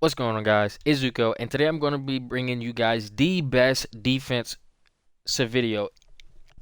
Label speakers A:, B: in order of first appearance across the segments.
A: What's going on, guys? It's Zooko, and today I'm going to be bringing you guys the best defensive video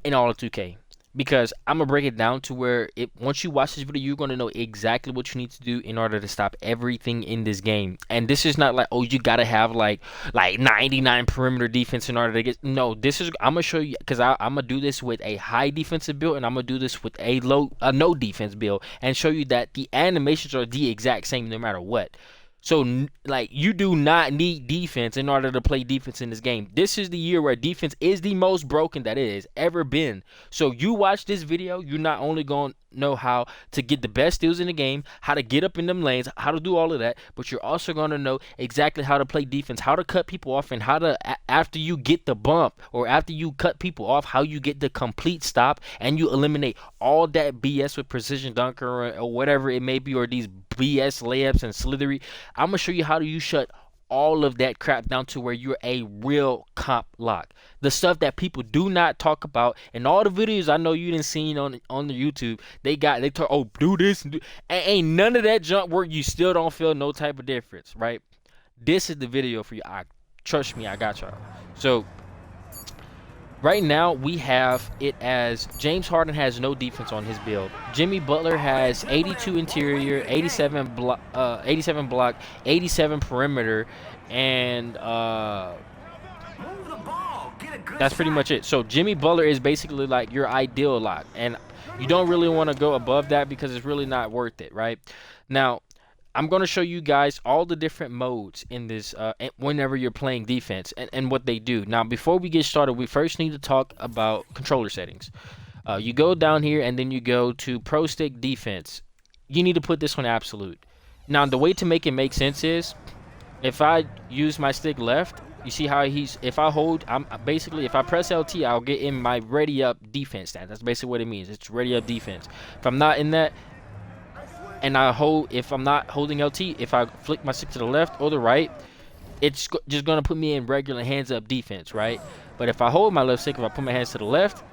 A: in all of 2K. Because I'm gonna break it down to where once you watch this video, you're gonna know exactly what you need to do in order to stop everything in this game. And this is not like, oh, you gotta have like 99 perimeter defense in order to get. No, this is I'm gonna show you because I'm gonna do this with a high defensive build, and I'm gonna do this with a no defense build, and show you that the animations are the exact same no matter what. So, like, you do not need defense in order to play defense in this game. This is the year where defense is the most broken that it has ever been. So, you watch this video, you're not only going to know how to get the best steals in the game, how to get up in them lanes, how to do all of that, but you're also going to know exactly how to play defense, how to cut people off, and how to, after you get the bump or after you cut people off, how you get the complete stop and you eliminate all that BS with precision dunker or whatever it may be, or these BS layups and slithery. I'm gonna show you how do you shut all of that crap down to where you're a real comp lock. The stuff that people do not talk about, and all the videos I know you didn't seen on the YouTube, they talk, oh, do this and ain't none of that junk work. You still don't feel no type of difference, right? This is the video for you. Trust me, I got y'all. So right now, we have it as James Harden has no defense on his build. Jimmy Butler has 82 interior, 87 block, 87 perimeter, and that's pretty much it. So Jimmy Butler is basically like your ideal lock, and you don't really want to go above that because it's really not worth it, right? Now, I'm going to show you guys all the different modes in this whenever you're playing defense and what they do. Now, before we get started, we first need to talk about controller settings. You go down here and then you go to Pro Stick Defense. You need to put this on absolute. Now, the way to make it make sense is if I use my stick left, you see how if I hold, if I press LT, I'll get in my ready up defense stat. That's basically what it means. It's ready up defense. If I'm not in that, and if I'm not holding LT, if I flick my stick to the left or the right, it's just going to put me in regular hands up defense, right? But if I hold my left stick, if I put my hands to the left,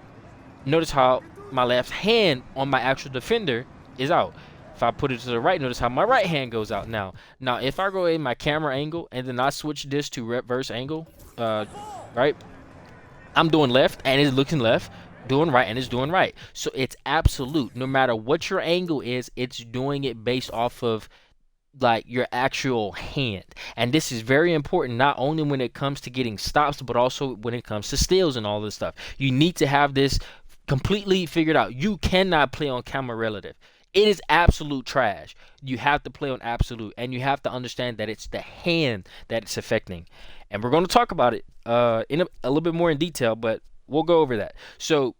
A: notice how my left hand on my actual defender is out. If I put it to the right, notice how my right hand goes out now. Now, if I go in my camera angle and then I switch this to reverse angle, right, I'm doing left and it's looking left. Doing right and it's doing right. So it's absolute. No matter what your angle is, it's doing it based off of like your actual hand. And this is very important, not only when it comes to getting stops, but also when it comes to steals and all this stuff. You need to have this completely figured out. You cannot play on camera relative. It is absolute trash. You have to play on absolute, and you have to understand that it's the hand that it's affecting. And we're going to talk about it in a little bit more in detail, but we'll go over that. So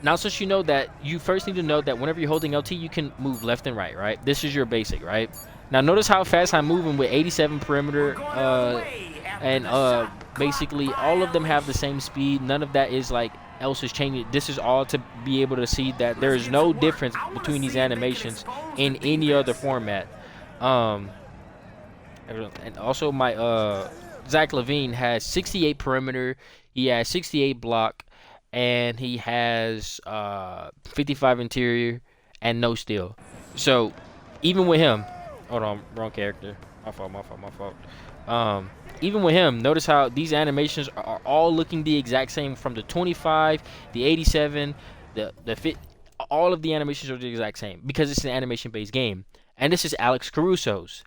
A: now, since you know that, you first need to know that whenever you're holding LT, you can move left and right, right? This is your basic, right? Now, notice how fast I'm moving with 87 perimeter, and basically all of them have the same speed. None of that is like else is changing. This is all to be able to see that there is no difference between these animations in any other format. And also my Zach LaVine has 68 perimeter. He has 68 block, and he has 55 interior and no steal. So even with him, hold on, wrong character. My fault. Even with him, notice how these animations are all looking the exact same from the 25, the 87, the fit. All of the animations are the exact same because it's an animation-based game. And this is Alex Caruso's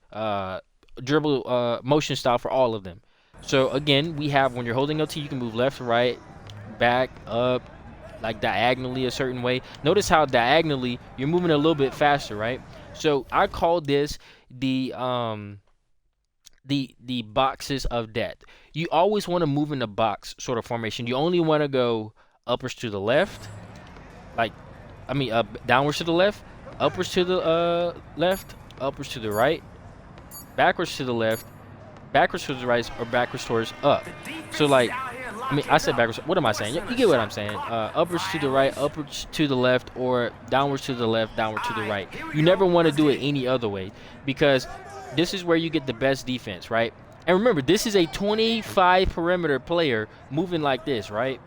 A: dribble motion style for all of them. So again, we have when you're holding LT, you can move left, right, back, up, like diagonally a certain way. Notice how diagonally you're moving a little bit faster, right? So I call this the boxes of death. You always want to move in the box sort of formation. You only want to go uppers to the left, downwards to the left, uppers to the left, uppers to the right, backwards to the left, backwards to the right, or backwards towards up. So I said backwards. What am I saying? You get what I'm saying. Uppers to the right, uppers to the left, or downwards to the left, downward to the right. You never want to do it any other way because this is where you get the best defense, right? And remember, this is a 25 perimeter player moving like this, right?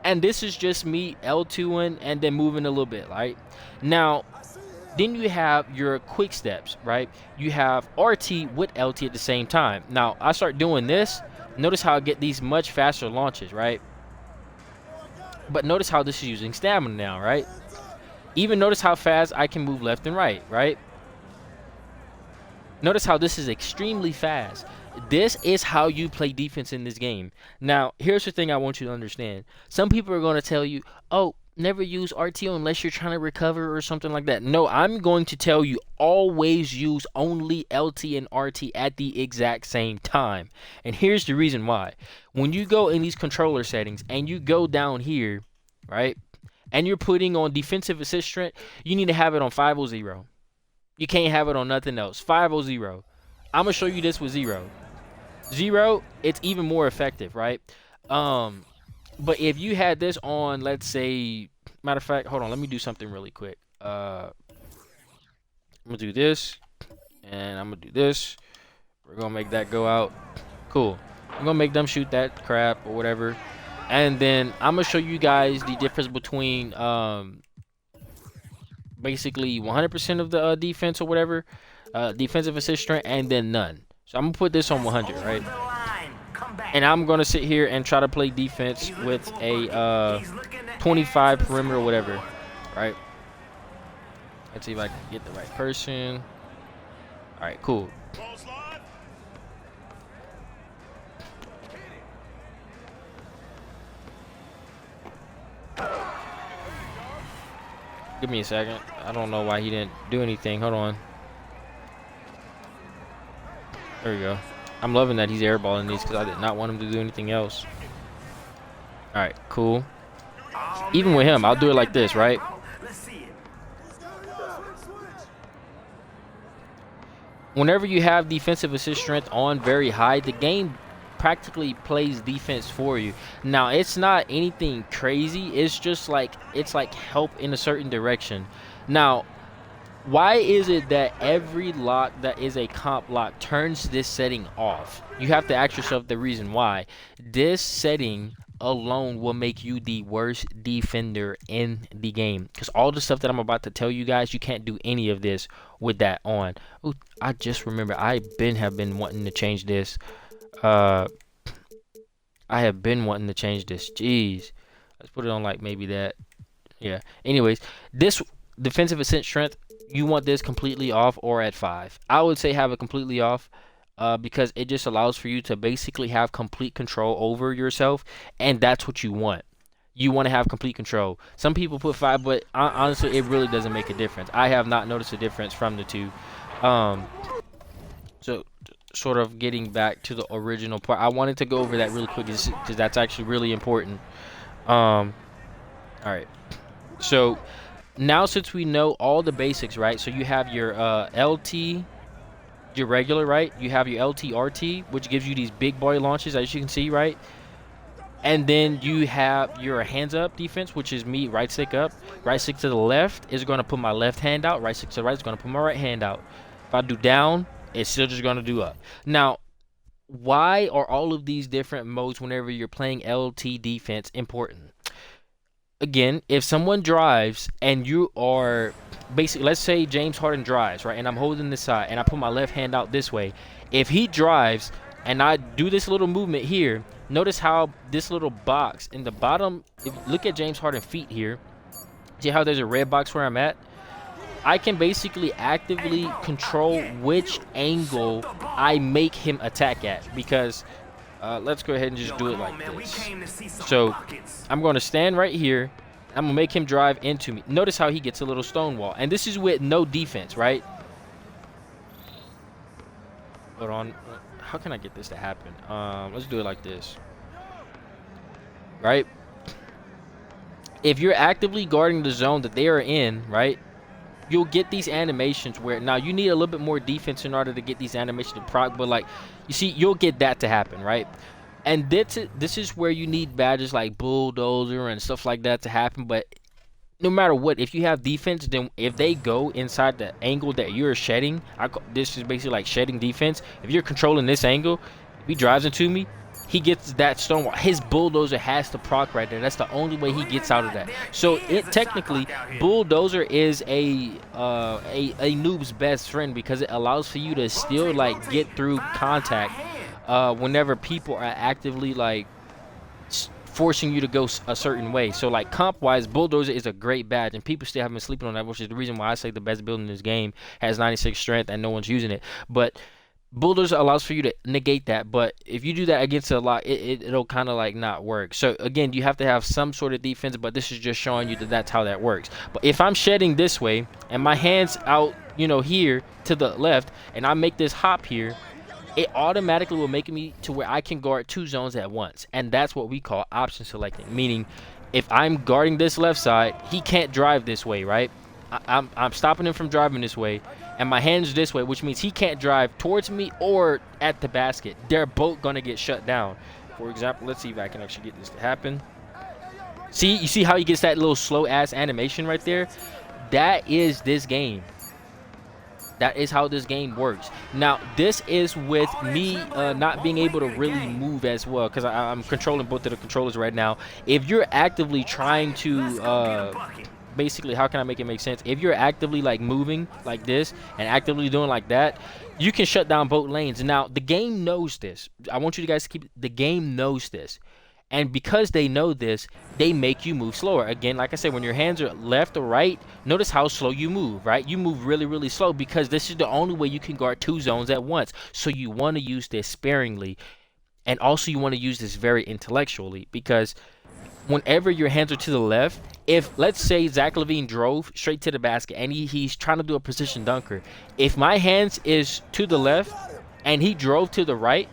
A: And this is just me L2ing and then moving a little bit, right? Now, Then you have your quick steps, right? You have RT with LT at the same time. Now, I start doing this. Notice how I get these much faster launches, right? But notice how this is using stamina now, right? Even notice how fast I can move left and right, right? Notice how this is extremely fast. This is how you play defense in this game. Now, here's the thing I want you to understand. Some people are going to tell you, oh, never use RTO unless you're trying to recover or something like that. No, I'm going to tell you, always use only LT and RT at the exact same time. And here's the reason why. When you go in these controller settings and you go down here, right, and you're putting on defensive assist strength, you need to have it on 500. You can't have it on nothing else. 500. I'm gonna show you this with 0. 0, it's even more effective, right? But if you had this on, let's say, matter of fact, hold on, let me do something really quick. I'm gonna do this, and I'm gonna do this. We're gonna make that go out. Cool. I'm gonna make them shoot that crap or whatever, and then I'm gonna show you guys the difference between basically 100% of the defense or whatever, defensive assist strength, and then none. So I'm gonna put this on 100, right? And I'm gonna sit here and try to play defense with a 25 perimeter or whatever, right? Let's see if I can get the right person. All right, cool. Give me a second. I don't know why he didn't do anything. Hold on. There we go. I'm loving that he's airballing these because I did not want him to do anything else. All right, cool. Even with him, I'll do it like this, right? Whenever you have defensive assist strength on very high, the game practically plays defense for you. Now, it's not anything crazy. It's just like, it's like help in a certain direction. Now, why is it that every lock that is a comp lock turns this setting off? You have to ask yourself the reason why. This setting alone will make you the worst defender in the game, because all the stuff that I'm about to tell you guys, you can't do any of this with that on. Ooh, I just remember I have been wanting to change this. I have been wanting to change this. Jeez, let's put it on like maybe that. Yeah, anyways, this defensive assist strength, you want this completely off or at 5. I would say have it completely off, because it just allows for you to basically have complete control over yourself, and that's what you want. You want to have complete control. Some people put 5, but honestly, it really doesn't make a difference. I have not noticed a difference from the two. So sort of getting back to the original part, I wanted to go over that really quick because that's actually really important. All right, so now since we know all the basics, right? So you have your LT, your regular, right? You have your LTRT, which gives you these big boy launches, as you can see, right? And then you have your hands up defense, which is me, right stick up. Right stick to the left is going to put my left hand out. Right stick to the right is going to put my right hand out. If I do down, it's still just going to do up. Now, why are all of these different modes whenever you're playing LT defense important? Again, if someone drives and you are basically, let's say James Harden drives, right, and I'm holding this side and I put my left hand out this way. If he drives and I do this little movement here, notice how this little box in the bottom, if you look at James Harden's feet here, see how there's a red box where I'm at? I can basically actively control which angle I make him attack at, because let's go ahead and just do it like this. So I'm going to stand right here. I'm going to make him drive into me. Notice how he gets a little stonewall. And this is with no defense, right? Hold on. How can I get this to happen? Let's do it like this. Right? If you're actively guarding the zone that they are in, right, you'll get these animations where, now you need a little bit more defense in order to get these animations to proc, but like, you see, you'll get that to happen, right? And this is where you need badges like bulldozer and stuff like that to happen. But no matter what, if you have defense, then if they go inside the angle that you're shedding, this is basically like shedding defense. If you're controlling this angle, if he drives into me, he gets that stonewall. His bulldozer has to proc right there. That's the only way he gets out of that. So it technically, bulldozer is a noob's best friend because it allows for you to still like get through contact whenever people are actively like forcing you to go a certain way. So like comp wise, bulldozer is a great badge, and people still have been sleeping on that, which is the reason why I say the best build in this game has 96 strength and no one's using it. But bulldozer allows for you to negate that, but if you do that against a lot, it'll kind of like not work. So again, you have to have some sort of defense, but this is just showing you that that's how that works. But if I'm shedding this way and my hands out, you know, here to the left, and I make this hop here, it automatically will make me to where I can guard 2 zones at once, and that's what we call option selecting. Meaning, if I'm guarding this left side, he can't drive this way, right? I'm stopping him from driving this way, and my hands this way, which means he can't drive towards me or at the basket. They're both gonna get shut down. For example, let's see if I can actually get this to happen. See, you see how he gets that little slow ass animation right there? That is this game. That is how this game works. Now, this is with me not being able to really move as well, because I'm controlling both of the controllers right now. If you're actively trying to, basically, how can I make it make sense? If you're actively like moving like this and actively doing like that, you can shut down both lanes. Now, the game knows this. I want you guys to keep, the game knows this. And because they know this, they make you move slower. Again, like I said, when your hands are left or right, notice how slow you move, right? You move really, really slow because this is the only way you can guard 2 zones at once. So you want to use this sparingly. And also you want to use this very intellectually, because whenever your hands are to the left, if let's say Zach LaVine drove straight to the basket and he's trying to do a precision dunker, if my hands is to the left and he drove to the right,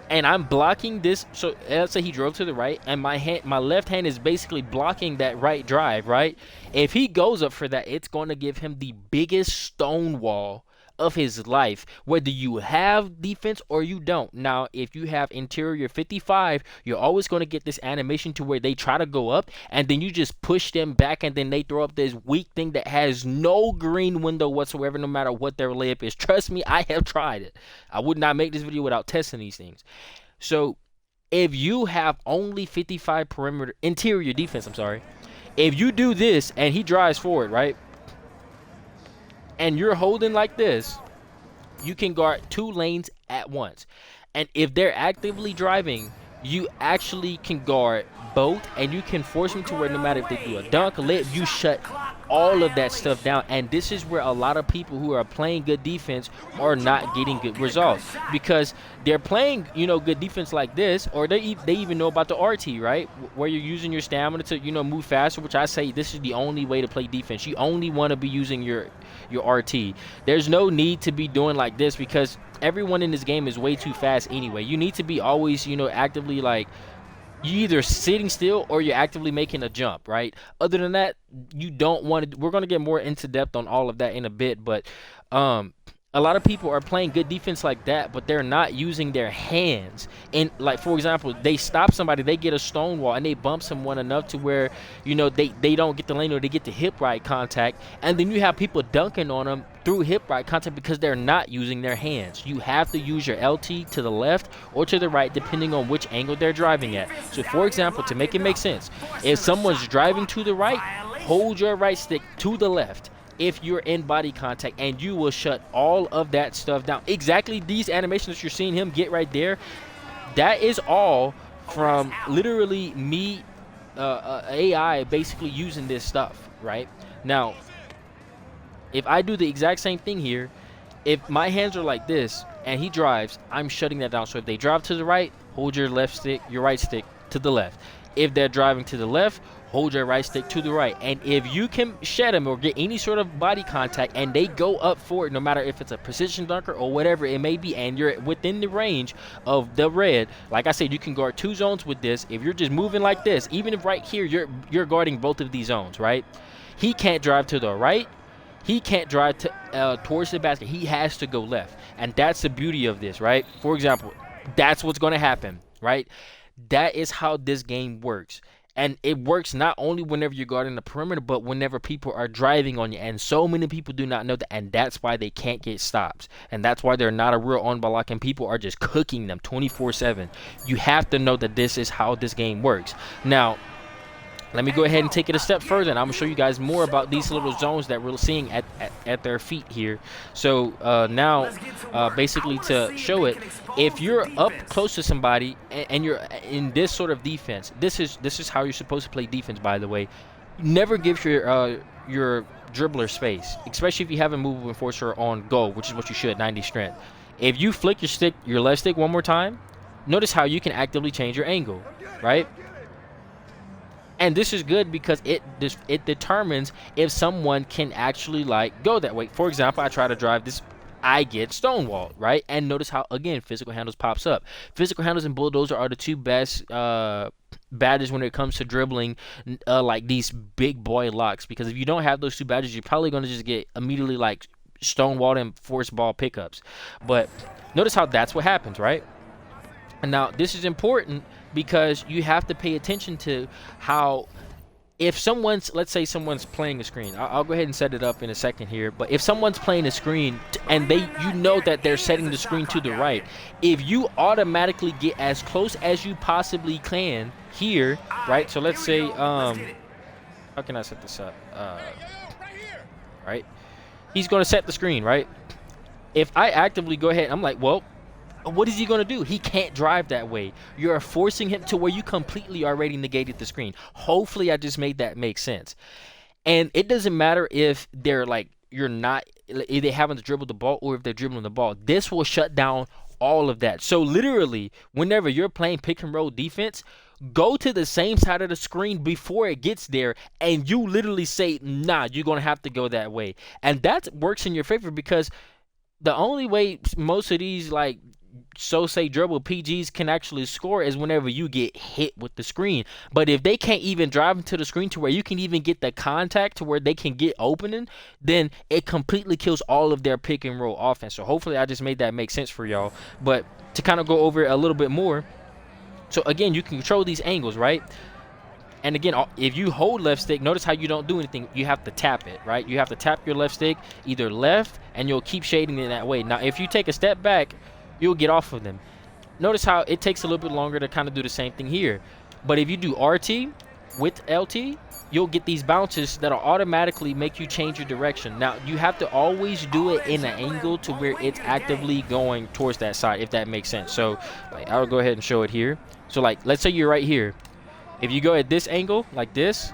A: and I'm blocking this, so let's say he drove to the right, and my left hand is basically blocking that right drive, right? If he goes up for that, it's going to give him the biggest stonewall of his life, whether you have defense or you don't. Now, if you have interior 55, you're always going to get this animation to where they try to go up, and then you just push them back, and then they throw up this weak thing that has no green window whatsoever, no matter what their layup is. Trust me, I have tried it. I would not make this video without testing these things. So if you have only 55 perimeter interior defense, I'm sorry, if you do this and he drives forward, right, and you're holding like this, you can guard 2 lanes at once. And if they're actively driving, you actually can guard both, and you can force them to where no matter if they do a dunk, layup, you shut all of that stuff down. And this is where a lot of people who are playing good defense are not getting good results, because they're playing, you know, good defense like this, or they even know about the RT, right, where you're using your stamina to, you know, move faster, which I say this is the only way to play defense. You only want to be using your RT. There's no need to be doing like this, because everyone in this game is way too fast anyway. You need to be always, you know, actively like, you either sitting still or you're actively making a jump, right? Other than that, you don't want to. We're going to get more into depth on all of that in a bit, but a lot of people are playing good defense like that, but they're not using their hands. And like, for example, they stop somebody, they get a stonewall, and they bump someone enough to where, you know, they don't get the lane, or they get the hip right contact, and then you have people dunking on them through hip right contact because they're not using their hands. You have to use your LT to the left or to the right, depending on which angle they're driving at. So for example, to make it make sense, if someone's driving to the right, hold your right stick to the left if you're in body contact, and you will shut all of that stuff down. Exactly these animations that you're seeing him get right there, that is all from literally me, AI, basically using this stuff, right? Now, if I do the exact same thing here, if my hands are like this and he drives, I'm shutting that down. So if they drive to the right, hold your left stick, your right stick to the left. If they're driving to the left, hold your right stick to the right. And if you can shed them or get any sort of body contact and they go up for it, no matter if it's a precision dunker or whatever it may be, and you're within the range of the red, like I said, you can guard 2 zones with this. If you're just moving like this, even if right here you're guarding both of these zones, right? He can't drive to the right. He can't drive to towards the basket. He has to go left. And that's the beauty of this, right? For example, that's what's going to happen, right? That is how this game works. And it works not only whenever you're guarding the perimeter, but whenever people are driving on you. And so many people do not know that, and that's why they can't get stops. And that's why they're not a real on-ball lock, and people are just cooking them 24/7. You have to know that this is how this game works. Now, let me go ahead and take it a step further, and I'm going to show you guys more about these little zones that we're seeing at their feet here. So now, basically to show it, if you're up close to somebody and you're in this sort of defense, this is how you're supposed to play defense, by the way. Never give your dribbler space, especially if you have a movable enforcer on go, which is what you should, 90 strength. If you flick your left stick one more time, notice how you can actively change your angle, right? And this is good because it determines if someone can actually like go that way. For example, I try to drive this, I get stonewalled, right? And notice how, again, physical handles pops up. Physical handles and bulldozer are the two best badges when it comes to dribbling like these big boy locks, because if you don't have those two badges, you're probably going to just get immediately like stonewalled and force ball pickups. But notice how that's what happens, right? And now this is important because you have to pay attention to how, if someone's, let's say someone's playing a screen, I'll go ahead and set it up in a second here, but if someone's playing a screen and you know that they're setting the screen to the right, if you automatically get as close as you possibly can here, right? So let's say, how can I set this up? Right? He's going to set the screen, right? If I actively go ahead, I'm like, well, what is he going to do? He can't drive that way. You're forcing him to where you completely already negated the screen. Hopefully, I just made that make sense. And it doesn't matter if they're like, if they haven't dribbled the ball or if they're dribbling the ball. This will shut down all of that. So literally, whenever you're playing pick and roll defense, go to the same side of the screen before it gets there, and you literally say, nah, you're going to have to go that way. And that works in your favor, because the only way most of these like say dribble PGs can actually score is whenever you get hit with the screen. But if they can't even drive into the screen to where you can even get the contact to where they can get opening, then it completely kills all of their pick and roll offense. So hopefully I just made that make sense for y'all. But to kind of go over it a little bit more, so again, you can control these angles, right? And again, if you hold left stick, notice how you don't do anything. You have to tap it, right? You have to tap your left stick, either left, and you'll keep shading in that way. Now, if you take a step back, you'll get off of them. Notice how it takes a little bit longer to kind of do the same thing here. But if you do RT with LT, you'll get these bounces that'll automatically make you change your direction. Now, you have to always do it in an angle to where it's actively going towards that side, if that makes sense. So, like, I'll go ahead and show it here. So, like, let's say you're right here. If you go at this angle, like this,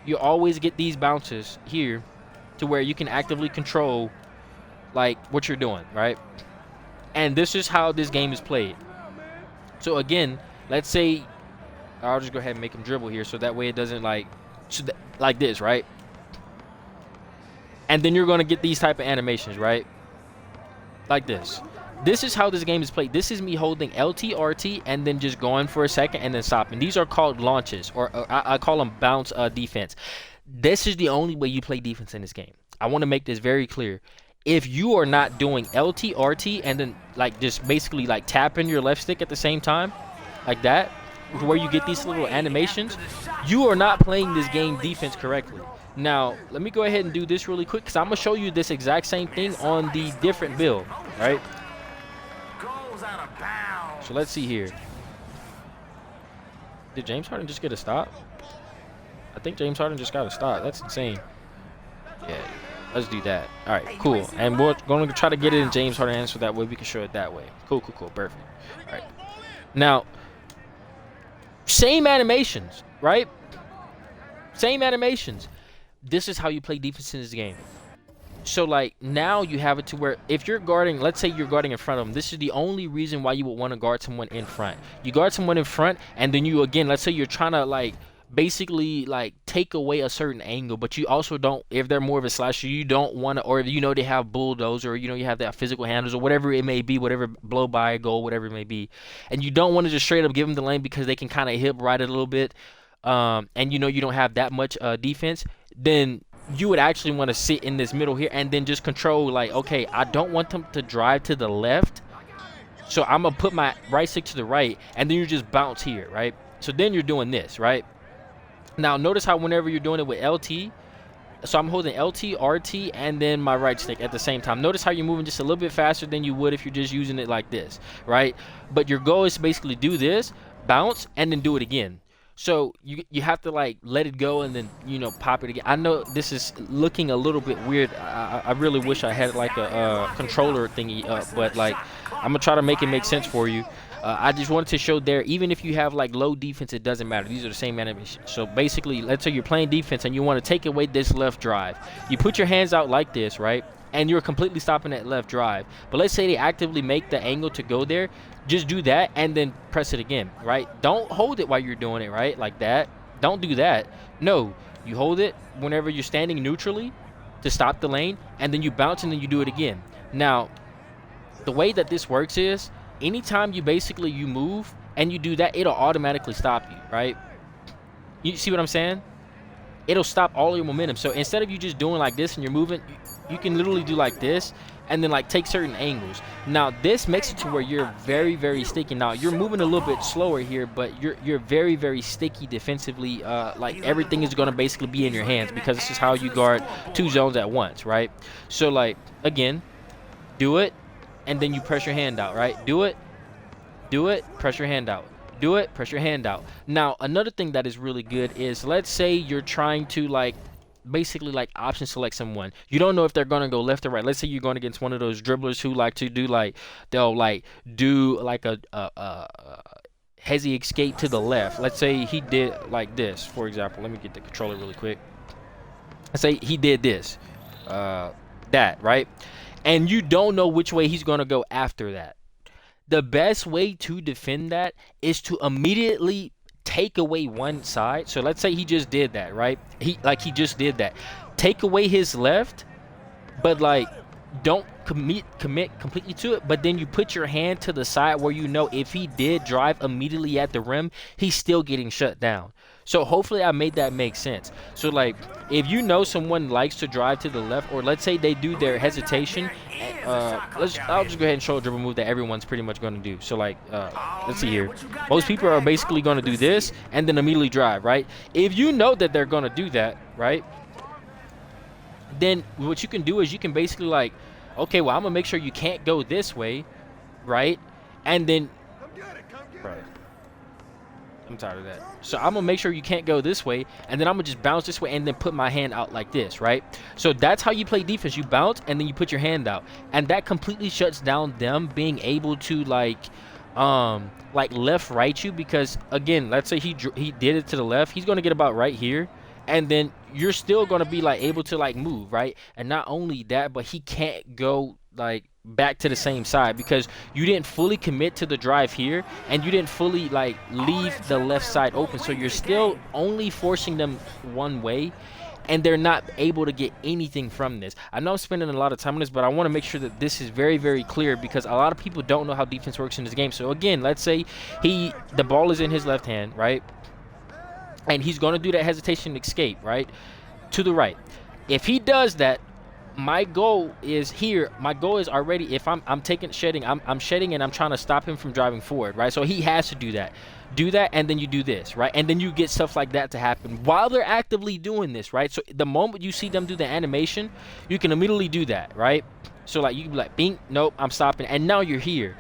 A: you always get these bounces here to where you can actively control, like, what you're doing, right? And this is how this game is played. So again, let's say, I'll just go ahead and make him dribble here, so that way it doesn't like this, right? And then you're going to get these type of animations, right? Like this. This is how this game is played. This is me holding LTRT and then just going for a second and then stopping. These are called launches, or I call them bounce defense. This is the only way you play defense in this game. I want to make this very clear. If you are not doing LTRT and then like just basically like tapping your left stick at the same time, like that, where you get these little animations, you are not playing this game defense correctly. Now, let me go ahead and do this really quick, because I'm going to show you this exact same thing on the different build, right? So let's see here. Did James Harden just get a stop? I think James Harden just got a stop. That's insane. Yeah. Let's do that. All right, cool. And we're going to try to get it in James Harden's hands so that way we can show it that way. Cool, cool, cool. Perfect. All right. Now, same animations, right? Same animations. This is how you play defense in this game. So, like, now you have it to where if you're guarding, let's say you're guarding in front of them, this is the only reason why you would want to guard someone in front. You guard someone in front, and then you, again, let's say you're trying to, like, basically like take away a certain angle, but you also don't, if they're more of a slasher, you don't want to, or you know they have bulldozer, or you know you have that physical handles or whatever it may be, whatever blow by goal, whatever it may be, and you don't want to just straight up give them the lane because they can kind of hip ride it a little bit, and you know you don't have that much defense, then you would actually want to sit in this middle here and then just control, like, okay, I don't want them to drive to the left, so I'm gonna put my right stick to the right, and then you just bounce here, right? So then you're doing this, right? Now notice how whenever you're doing it with LT, so I'm holding LT, RT, and then my right stick at the same time. Notice how you're moving just a little bit faster than you would if you're just using it like this, right? But your goal is to basically do this, bounce, and then do it again. So you have to like let it go and then, you know, pop it again. I know this is looking a little bit weird. I really wish I had like a controller thingy up, but like I'm gonna try to make it make sense for you. I just wanted to show there, even if you have like low defense, it doesn't matter. These are the same animations. So basically, let's say you're playing defense and you want to take away this left drive. You put your hands out like this, right? And you're completely stopping that left drive. But let's say they actively make the angle to go there. Just do that and then press it again, right? Don't hold it while you're doing it, right? Like that. Don't do that. No, you hold it whenever you're standing neutrally to stop the lane, and then you bounce and then you do it again. Now, the way that this works is, anytime you basically you move and you do that, it'll automatically stop you, right? You see what I'm saying? It'll stop all your momentum. So instead of you just doing like this and you're moving, you can literally do like this and then like take certain angles. Now this makes it to where you're very, very sticky. Now you're moving a little bit slower here, but you're very, very sticky defensively. Like everything is going to basically be in your hands, because this is how you guard two zones at once, right? So like, again, do it, and then you press your hand out, right? Do it, press your hand out. Do it, press your hand out. Now, another thing that is really good is, let's say you're trying to like basically like option select someone. You don't know if they're gonna go left or right. Let's say you're going against one of those dribblers who like to do like, they'll like do like a hezzy escape to the left. Let's say he did like this, for example. Let me get the controller really quick. Let's say he did this, that, right? And you don't know which way he's gonna go after that. The best way to defend that is to immediately take away one side. So let's say he just did that, right? He just did that. Take away his left, but like don't commit completely to it, but then you put your hand to the side where you know if he did drive immediately at the rim, he's still getting shut down. So hopefully I made that make sense. So like, if you know someone likes to drive to the left, or let's say they do their hesitation, I'll just go ahead and show a dribble move that everyone's pretty much going to do. So like, let's see here. Most people are basically going to do this and then immediately drive, right? If you know that they're going to do that, right, then what you can do is you can basically like, okay, well, I'm going to make sure you can't go this way, right? And then, right. I'm tired of that. So I'm gonna make sure you can't go this way, and then I'm gonna just bounce this way and then put my hand out like this, right? So that's how you play defense. You bounce and then you put your hand out, and that completely shuts down them being able to like left right you, because again, let's say he did it to the left, he's gonna get about right here, and then you're still gonna be like able to like move, right? And not only that, but he can't go like back to the same side because you didn't fully commit to the drive here, and you didn't fully like leave the left side open. So you're still only forcing them one way, and they're not able to get anything from this. I know I'm spending a lot of time on this, but I want to make sure that this is very, very clear, because a lot of people don't know how defense works in this game. So again, let's say the ball is in his left hand, right? And he's going to do that hesitation escape, right? To the right. If he does that, my goal is here. My goal is already, if I'm shedding, I'm shedding and I'm trying to stop him from driving forward, right? So he has to do that. Do that, and then you do this, right? And then you get stuff like that to happen while they're actively doing this, right? So the moment you see them do the animation, you can immediately do that, right? So like you can be like, bing, nope, I'm stopping, and now you're here.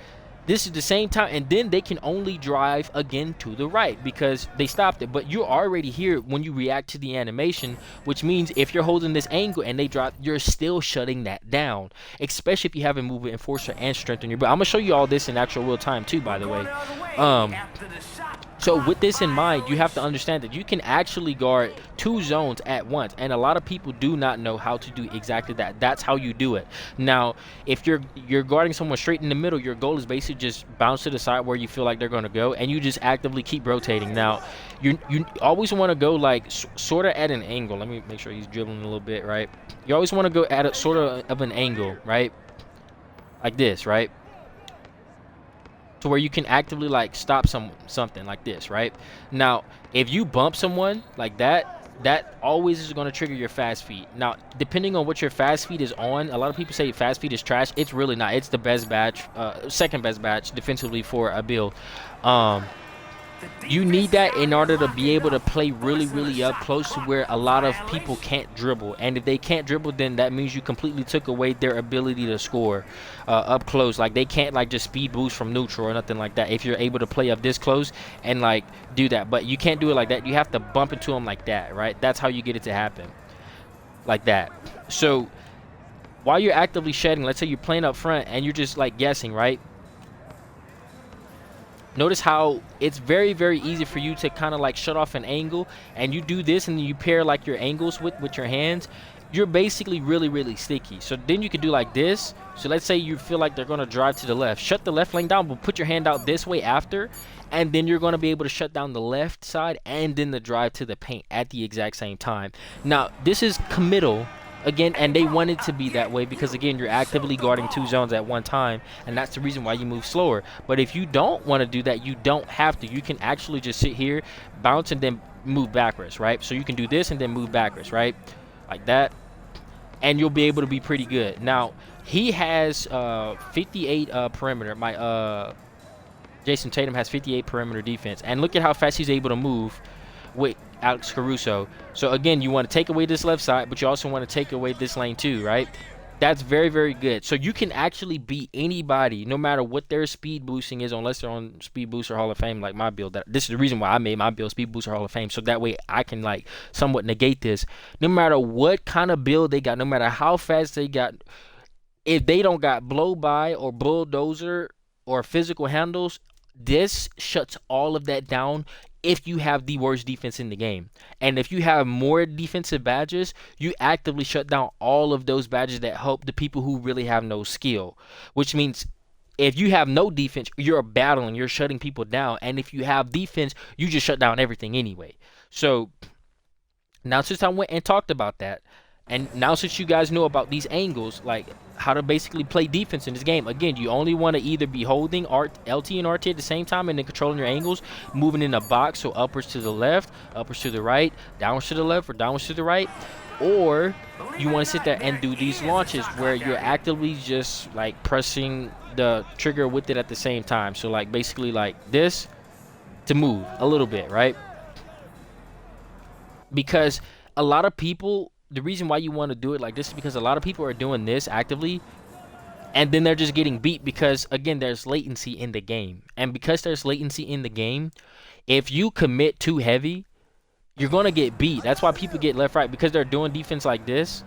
A: This is the same time, and then they can only drive again to the right because they stopped it. But you're already here when you react to the animation, which means if you're holding this angle and they drop, you're still shutting that down, especially if you have a movement enforcer and strength in your build. I'm going to show you all this in actual real time too, by the way. So with this in mind, you have to understand that you can actually guard two zones at once, and a lot of people do not know how to do exactly that. That's how you do it. Now, if you're guarding someone straight in the middle, your goal is basically just bounce to the side where you feel like they're going to go, and you just actively keep rotating. Now, you always want to go like sort of at an angle. Let me make sure he's dribbling a little bit, right? You always want to go at a sort of an angle, right? Like this, right? To where you can actively like stop something like this, right? Now, if you bump someone like that, that always is going to trigger your fast feet. Now, depending on what your fast feet is on, a lot of people say fast feet is trash. It's really not. It's the best batch, second best batch defensively for a build. You need that in order to be able to play really, really up close to where a lot of people can't dribble. And if they can't dribble, then that means you completely took away their ability to score up close. Like, they can't, like, just speed boost from neutral or nothing like that if you're able to play up this close and, like, do that. But you can't do it like that. You have to bump into them like that, right? That's how you get it to happen. Like that. So while you're actively shedding, let's say you're playing up front and you're just, like, guessing, right? Notice how it's very, very easy for you to kind of like shut off an angle, and you do this and you pair like your angles with your hands. You're basically really, really sticky. So then you can do like this. So let's say you feel like they're going to drive to the left. Shut the left lane down, but put your hand out this way after, and then you're going to be able to shut down the left side and then the drive to the paint at the exact same time. Now, this is committal. Again, and they want it to be that way because, again, you're actively guarding 2 zones at one time, and that's the reason why you move slower. But if you don't want to do that, you don't have to. You can actually just sit here, bounce, and then move backwards, right? So you can do this and then move backwards, right? Like that, and you'll be able to be pretty good. Now, he has 58 perimeter. Jason Tatum has 58 perimeter defense, and look at how fast he's able to move with Alex Caruso. So again, you want to take away this left side, but you also want to take away this lane too, right? That's very, very good. So you can actually beat anybody, no matter what their speed boosting is, unless they're on Speed Booster Hall of Fame like my build. This is the reason why I made my build Speed Booster Hall of Fame, so that way I can like somewhat negate this. No matter what kind of build they got, no matter how fast they got, if they don't got blow by or bulldozer or physical handles, this shuts all of that down if you have the worst defense in the game. And if you have more defensive badges, you actively shut down all of those badges that help the people who really have no skill. Which means if you have no defense, you're battling, you're shutting people down. And if you have defense, you just shut down everything anyway. So now since I went and talked about that, and now since you guys know about these angles, like how to basically play defense in this game, again, you only want to either be holding LT and RT at the same time and then controlling your angles, moving in a box, so uppers to the left, uppers to the right, downwards to the left, or downwards to the right. Or you want to sit there and do these launches where you're actively just like pressing the trigger with it at the same time. So like basically like this to move a little bit, right? Because a lot of people, the reason why you want to do it like this is because a lot of people are doing this actively and then they're just getting beat because, again, there's latency in the game. And because there's latency in the game, if you commit too heavy, you're going to get beat. That's why people get left, right, because they're doing defense like this,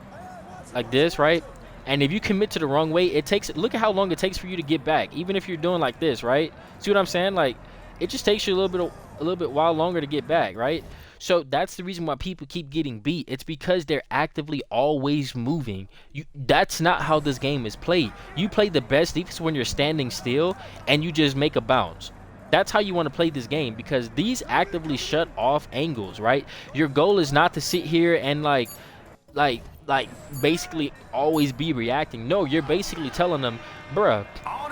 A: right? And if you commit to the wrong way, look at how long it takes for you to get back, even if you're doing like this, right? See what I'm saying? Like, it just takes you a little bit while longer to get back, right? So that's the reason why people keep getting beat. It's because they're actively always moving. That's not how this game is played. You play the best defense when you're standing still and you just make a bounce. That's how you want to play this game, because these actively shut off angles, right? Your goal is not to sit here and like basically always be reacting. No, you're basically telling them, bruh,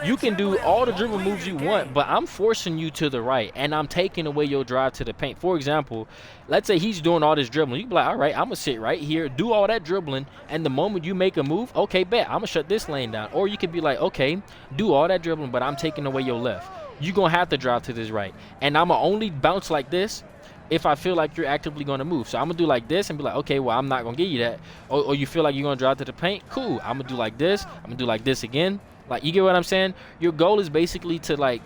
A: you can do all the dribble moves you want, but I'm forcing you to the right, and I'm taking away your drive to the paint. For example, let's say he's doing all this dribbling. You can be like, all right, I'm going to sit right here, do all that dribbling, and the moment you make a move, okay, bet, I'm going to shut this lane down. Or you could be like, okay, do all that dribbling, but I'm taking away your left. You're going to have to drive to this right, and I'm going to only bounce like this if I feel like you're actively going to move. So I'm going to do like this and be like, okay, well, I'm not going to give you that. Or you feel like you're going to drive to the paint? Cool. I'm going to do like this. I'm going to do like this again. Like, you get what I'm saying? Your goal is basically to, like,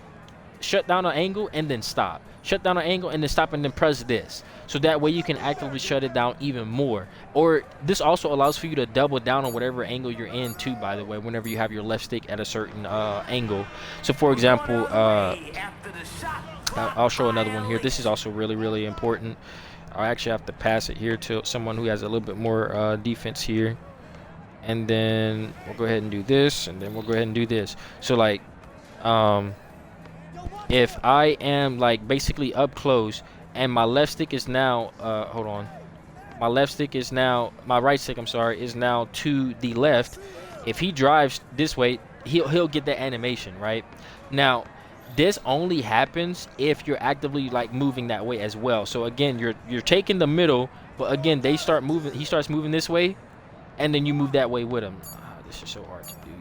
A: shut down an angle and then stop. Shut down an angle and then stop and then press this. So that way you can actively shut it down even more. Or this also allows for you to double down on whatever angle you're in too, by the way, whenever you have your left stick at a certain angle. So, for example, I'll show another one here. This is also really, really important. I'll actually have to pass it here to someone who has a little bit more defense here. And then we'll go ahead and do this, and then we'll go ahead and do this. So, like, if I am, like, basically up close, and my left stick is now, hold on. My left stick is now, my right stick, I'm sorry, is now to the left. If he drives this way, he'll get that animation, right? Now, this only happens if you're actively, like, moving that way as well. So, again, you're taking the middle, but, again, he starts moving this way, and then you move that way with him. This is so hard to do.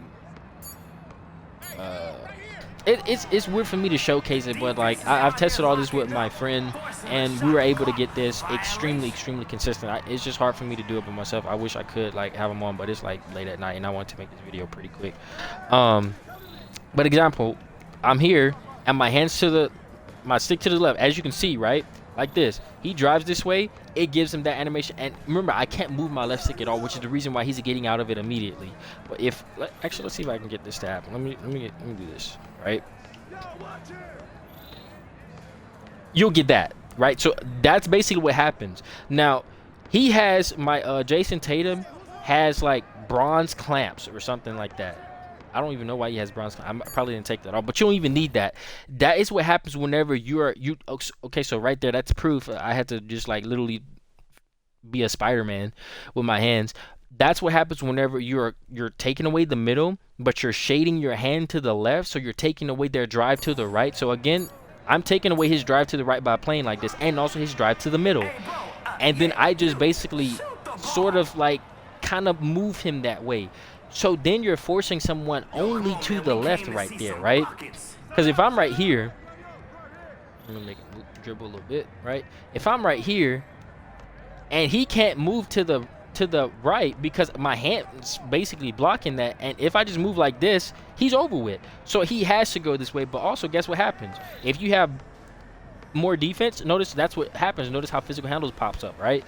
A: It's weird for me to showcase it, but like I've tested all this with my friend, and we were able to get this extremely consistent. It's just hard for me to do it by myself. I wish I could like have them on, but it's like late at night, and I want to make this video pretty quick. But example, I'm here, and my stick to the left, as you can see, right, like this. He drives this way, it gives him that animation, and remember, I can't move my left stick at all, which is the reason why he's getting out of it immediately. But actually, let's see if I can get this to happen. Let me do this. Right, you'll get that, right? So that's basically what happens. Now he has Jason Tatum has like bronze clamps or something like that. I don't even know why he has bronze clamps. I probably didn't take that off, but you don't even need that. That is what happens whenever okay, so right there, that's proof. I had to just like literally be a Spider-Man with my hands. That's what happens whenever you're taking away the middle, but you're shading your hand to the left, so you're taking away their drive to the right. So again, I'm taking away his drive to the right by playing like this, and also his drive to the middle. And then I just basically sort of like kind of move him that way. So then you're forcing someone only to the left right there, right? Because if I'm right here, I'm gonna make it dribble a little bit, right? If I'm right here and he can't move to the right because my hand's basically blocking that, and if I just move like this, he's over with. So he has to go this way. But also, guess what happens if you have more defense? Notice that's what happens. Notice how physical handles pops up, right?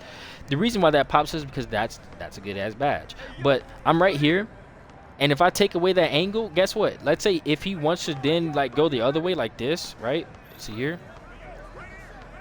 A: The reason why that pops is because that's a good ass badge. But I'm right here, and if I take away that angle, guess what? Let's say if he wants to then like go the other way like this, right? See here,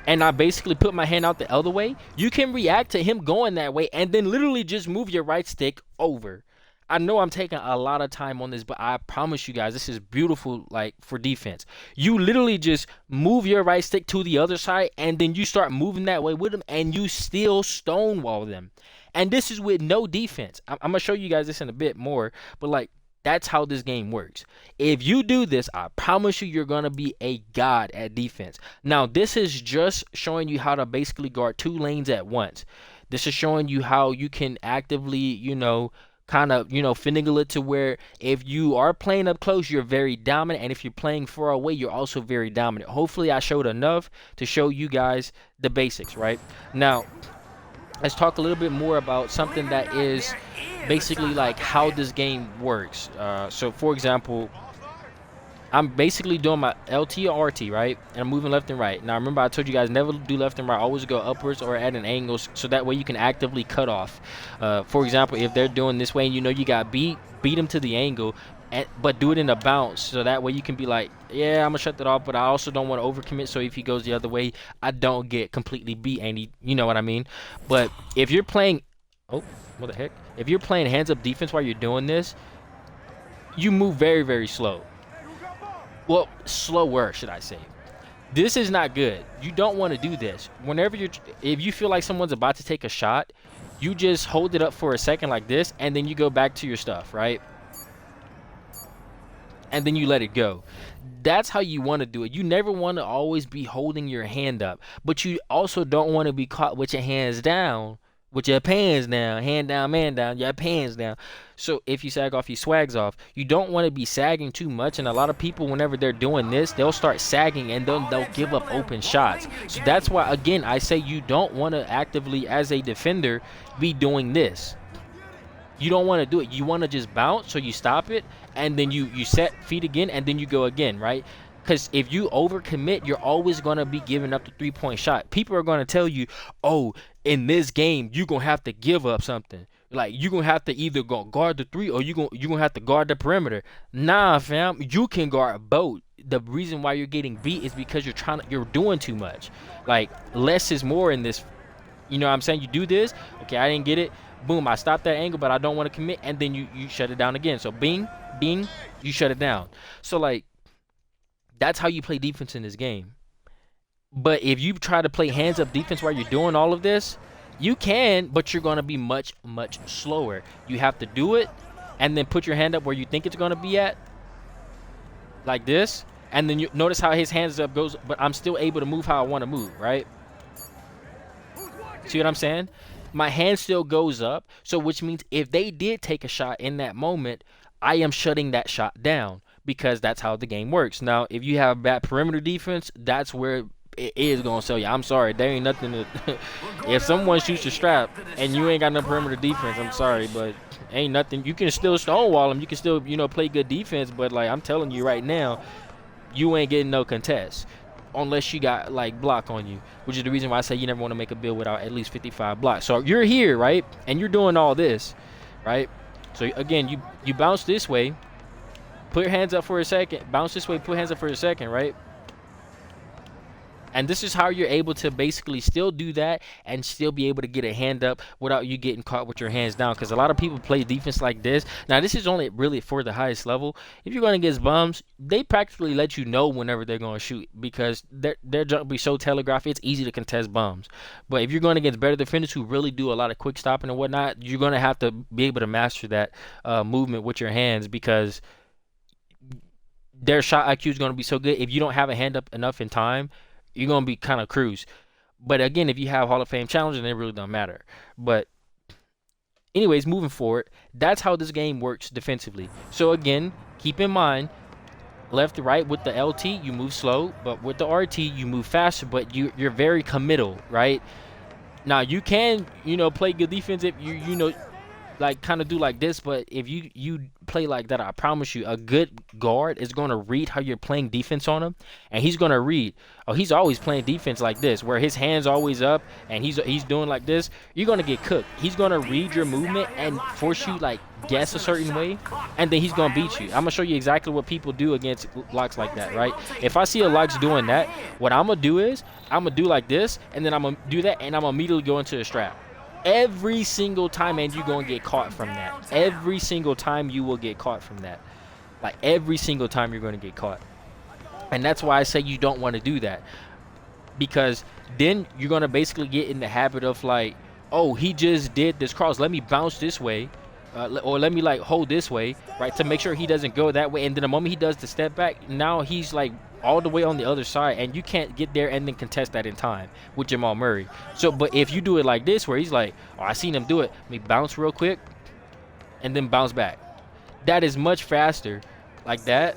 A: and I basically put my hand out the other way, you can react to him going that way and then literally just move your right stick over. I know I'm taking a lot of time on this, but I promise you guys, this is beautiful, like, for defense. You literally just move your right stick to the other side, and then you start moving that way with them, and you still stonewall them. And this is with no defense. I'm going to show you guys this in a bit more, but, like, that's how this game works. If you do this, I promise you, you're going to be a god at defense. Now, this is just showing you how to basically guard 2 lanes at once. This is showing you how you can actively, kind of, finagle it to where if you are playing up close, you're very dominant. And if you're playing far away, you're also very dominant. Hopefully, I showed enough to show you guys the basics, right? Now, let's talk a little bit more about something that is basically like how this game works. So for example, I'm basically doing my LTRT, right? And I'm moving left and right. Now remember, I told you guys never do left and right, always go upwards or at an angle, so that way you can actively cut off. For example, if they're doing this way and you got beat them to the angle, but do it in a bounce, so that way you can be like, yeah, I'm gonna shut that off, but I also don't want to overcommit, so if he goes the other way, I don't get completely beat, and you know what I mean. But if you're playing, oh, what the heck, if you're playing hands up defense while you're doing this, you move very, very slow. Well, slower, should I say. This is not good. You don't want to do this. If you feel like someone's about to take a shot, you just hold it up for a second like this, and then you go back to your stuff, right? And then you let it go. That's how you want to do it. You never want to always be holding your hand up, but you also don't want to be caught with your hands down, with your pants down, hand down, man down, your pants down. So if you sag off, he swags off. You don't want to be sagging too much, and a lot of people, whenever they're doing this, they'll start sagging and they'll give up open shots. So that's why, again, I say you don't want to actively, as a defender, be doing this. You don't want to do it. You want to just bounce, so you stop it, and then you set feet again, and then you go again, right? Because if you overcommit, you're always going to be giving up the 3-point shot. People are going to tell you, oh, in this game, you're going to have to give up something. Like, you're going to have to either go guard the 3 or you're going to have to guard the perimeter. Nah, fam, you can guard both. The reason why you're getting beat is because you're doing too much. Like, less is more in this. You know what I'm saying? You do this. Okay, I didn't get it. Boom, I stopped that angle, but I don't want to commit. And then you shut it down again. So, bing, bing, you shut it down. So, like, that's how you play defense in this game. But if you try to play hands-up defense while you're doing all of this, you can, but you're going to be much, much slower. You have to do it and then put your hand up where you think it's going to be at, like this. And then you notice how his hands up goes, but I'm still able to move how I want to move, right? See what I'm saying? My hand still goes up, so which means if they did take a shot in that moment, I am shutting that shot down because that's how the game works. Now, if you have bad perimeter defense, that's where it is gonna sell you. I'm sorry, there ain't nothing to. If someone shoots your strap and you ain't got no perimeter defense, I'm sorry, but ain't nothing. You can still stonewall them. You can still, play good defense, but like I'm telling you right now, you ain't getting no contest unless you got like block on you, which is the reason why I say you never want to make a build without at least 55 blocks. So you're here, right, and you're doing all this, right? So again, you bounce this way, put your hands up for a second, bounce this way, put hands up for a second, right? And this is how you're able to basically still do that and still be able to get a hand up without you getting caught with your hands down. Because a lot of people play defense like this. Now, this is only really for the highest level. If you're going against bums, they practically let you know whenever they're going to shoot because their jump will be so telegraphed, it's easy to contest bums. But if you're going against better defenders who really do a lot of quick stopping and whatnot, you're going to have to be able to master that movement with your hands because their shot IQ is going to be so good. If you don't have a hand up enough in time, you're going to be kind of cruise. But again, if you have Hall of Fame challenge, then it really don't matter. But anyways, moving forward, that's how this game works defensively. So again, keep in mind, left to right with the LT, you move slow. But with the RT, you move faster. But you're very committal, right? Now, you can, play good defense if you like kind of do like this, but if you play like that, I promise you, a good guard is going to read how you're playing defense on him, and he's going to read, oh, he's always playing defense like this, where his hand's always up, and he's doing like this. You're going to get cooked. He's going to read your movement and force you like guess a certain way, and then he's going to beat you. I'm going to show you exactly what people do against locks like that, right? If I see a locks doing that, what I'm going to do is I'm going to do like this, and then I'm going to do that, and I'm going to immediately go into a strap. Every single time, and you're going to get caught from that. Every single time you will get caught from that. Like, every single time you're going to get caught. And that's why I say you don't want to do that. Because then you're going to basically get in the habit of, like, oh, he just did this cross. Let me bounce this way. Or let me, like, hold this way, right, to make sure he doesn't go that way. And then the moment he does the step back, now he's, like, all the way on the other side, and you can't get there and then contest that in time with Jamal Murray. So, but if you do it like this, where he's like, oh, I seen him do it, let me bounce real quick, and then bounce back. That is much faster, like that,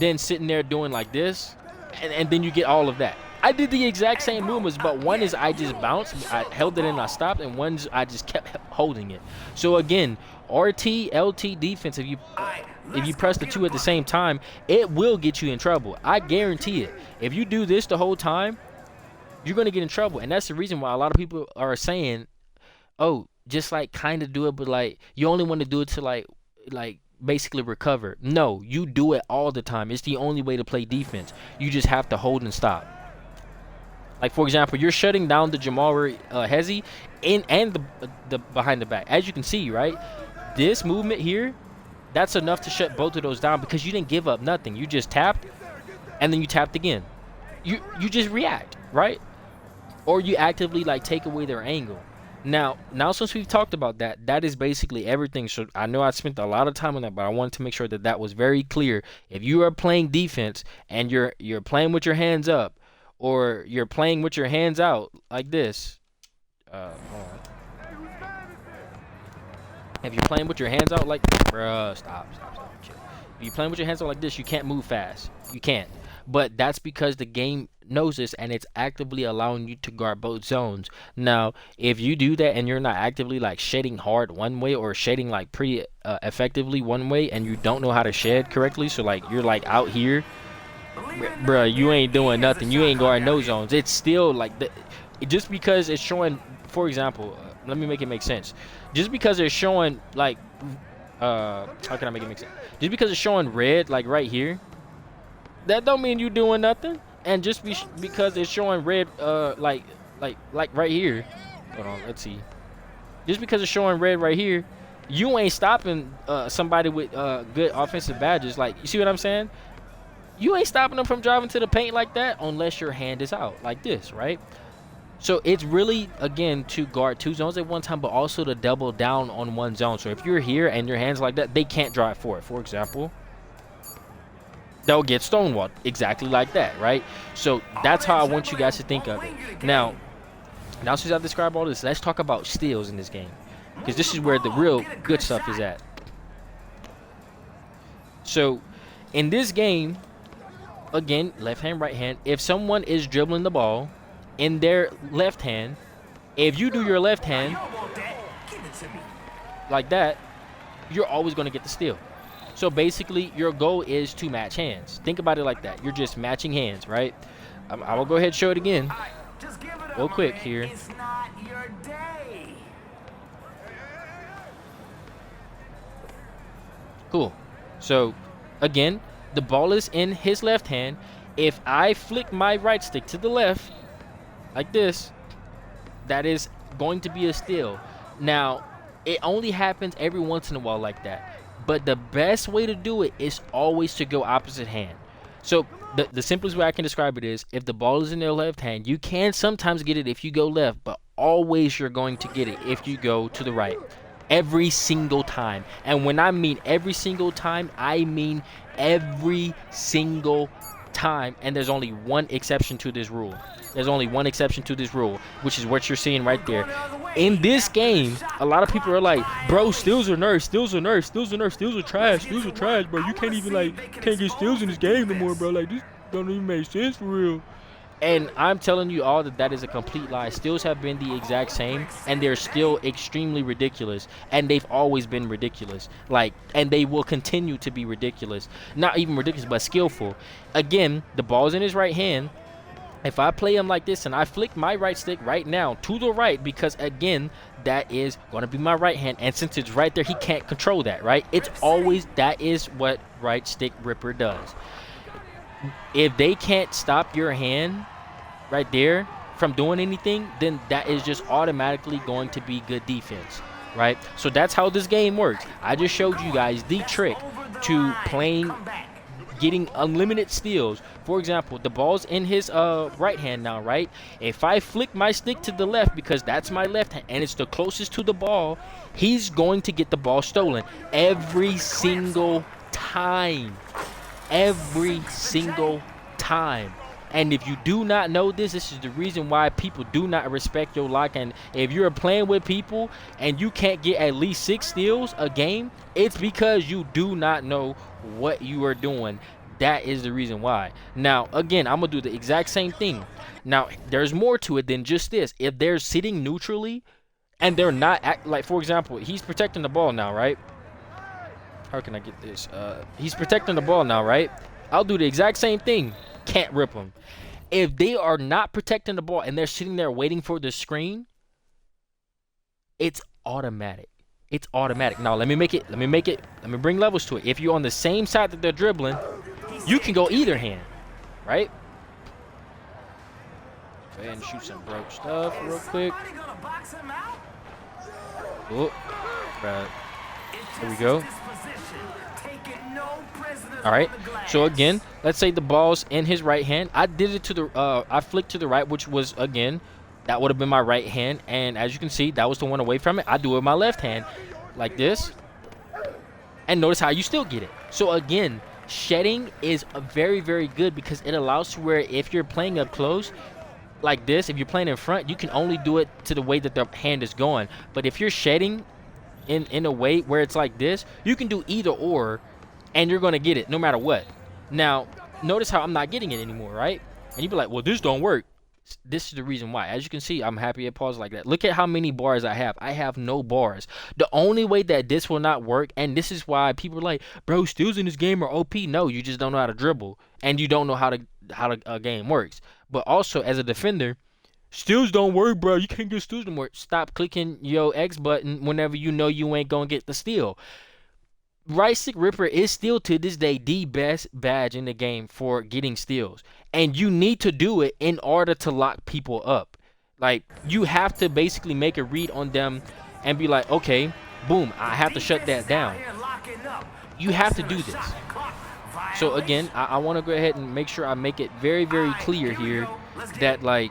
A: than sitting there doing like this, and then you get all of that. I did the exact same movements, but one is I just bounced, I held it and I stopped, and one's I just kept holding it. So again, RT, LT defense, if you press the two at the same time, it will get you in trouble. I guarantee it. If you do this the whole time, you're going to get in trouble. And that's the reason why a lot of people are saying, oh, just like kind of do it, but like you only want to do it to like basically recover. No, you do it all the time. It's the only way to play defense. You just have to hold and stop. Like, for example, you're shutting down the Jamal Hezi and the behind the back. As you can see, right, this movement here, that's enough to shut both of those down because you didn't give up nothing. You just tapped, and then you tapped again. You just react, right? Or you actively, like, take away their angle. Now since we've talked about that, that is basically everything. So I know I spent a lot of time on that, but I wanted to make sure that that was very clear. If you are playing defense and you're playing with your hands up, or you're playing with your hands out like this. Hold on. If you're playing with your hands out like, bruh, stop. Chill. If you're playing with your hands out like this, you can't move fast. You can't. But that's because the game knows this, and it's actively allowing you to guard both zones. Now, if you do that and you're not actively like shedding hard one way or shedding like pretty effectively one way, and you don't know how to shed correctly, so like you're like out here, bruh, you ain't doing nothing. You ain't guarding no zones. It's still like just because it's showing, for example, let me make it make sense. Just because it's showing like, how can I make it make sense? Just because it's showing red like right here, that don't mean you doing nothing. And just because it's showing red, like right here. Hold on, let's see. Just because it's showing red right here, you ain't stopping somebody with good offensive badges. Like, you see what I'm saying? You ain't stopping them from driving to the paint like that unless your hand is out like this, right? So it's really, again, to guard two zones at one time, but also to double down on one zone. So if you're here and your hand's like that, they can't drive for it. For example, they'll get stonewalled exactly like that, right? So that's how I want you guys to think of it. Now since I've described all this, let's talk about steals in this game, because this is where the real good stuff is at. So in this game, again, left hand, right hand, if someone is dribbling the ball in their left hand, if you do your left hand like that, you're always going to get the steal. So basically, your goal is to match hands. Think about it like that. You're just matching hands, right? I will go ahead and show it again real quick here. Cool. So, again, the ball is in his left hand. If I flick my right stick to the left, like this, that is going to be a steal. Now, it only happens every once in a while like that. But the best way to do it is always to go opposite hand. So the simplest way I can describe it is, if the ball is in their left hand, you can sometimes get it if you go left, but always you're going to get it if you go to the right. Every single time. And when I mean every single time, I mean every single time. And there's only one exception to this rule. There's only one exception to this rule, which is what you're seeing right there. In this game, a lot of people are like, bro, steals are nerfed, steals are nerfed, steals are nerfed, steals are trash, bro. You can't even, like, can't get steals in this game no more, bro. Like, this don't even make sense for real. And I'm telling you all that is a complete lie. Steals have been the exact same, and they're still extremely ridiculous. And they've always been ridiculous. Like, and they will continue to be ridiculous. Not even ridiculous, but skillful. Again, the ball's in his right hand. If I play him like this and I flick my right stick right now to the right, because again, that is going to be my right hand, and since it's right there, he can't control that, right? It's always, that is what right stick ripper does. If they can't stop your hand right there from doing anything, then that is just automatically going to be good defense, right? So that's how this game works. I just showed you guys the trick to getting unlimited steals. For example, the ball's in his right hand now, right? If I flick my stick to the left, because that's my left hand and it's the closest to the ball, he's going to get the ball stolen every single time. Every single time. And if you do not know this, this is the reason why people do not respect your lock. And if you're playing with people and you can't get at least 6 steals a game, it's because you do not know what you are doing. That is the reason why. Now, again, I'm going to do the exact same thing. Now, there's more to it than just this. If they're sitting neutrally and they're not, like, for example, he's protecting the ball now, right? How can I get this? He's protecting the ball now, right? I'll do the exact same thing. Can't rip them. If they are not protecting the ball and they're sitting there waiting for the screen, it's automatic. It's automatic. Now, let me bring levels to it. If you're on the same side that they're dribbling, you can go either hand, right? Go ahead and shoot some broke stuff real quick. Oh, right. There we go. All right. So again, let's say the ball's in his right hand. I did it to the I flicked to the right, which was, again, that would have been my right hand, and as you can see, that was the one away from it. I do it with my left hand like this, and notice how you still get it. So again, shedding is very, very good, because it allows to where if you're playing up close like this, if you're playing in front, you can only do it to the way that the hand is going. But if you're shedding in a way where it's like this, you can do either or, and you're going to get it no matter what. Now, notice how I'm not getting it anymore, right? And you'd be like, well, this don't work. This is the reason why. As you can see, I'm happy it paused like that. Look at how many bars I have. I have no bars. The only way that this will not work, and this is why people are like, bro, steals in this game are OP. No, you just don't know how to dribble, and you don't know how a game works. But also, as a defender, steals don't work, bro. You can't get steals no more. Stop clicking your X button whenever you know you ain't gonna get the steal. Right stick ripper is still to this day the best badge in the game for getting steals, and you need to do it in order to lock people up. Like, you have to basically make a read on them and be like, okay, boom, I have to shut that down. You have to do this. So again, I want to go ahead and make sure I make it very, very clear here that, like,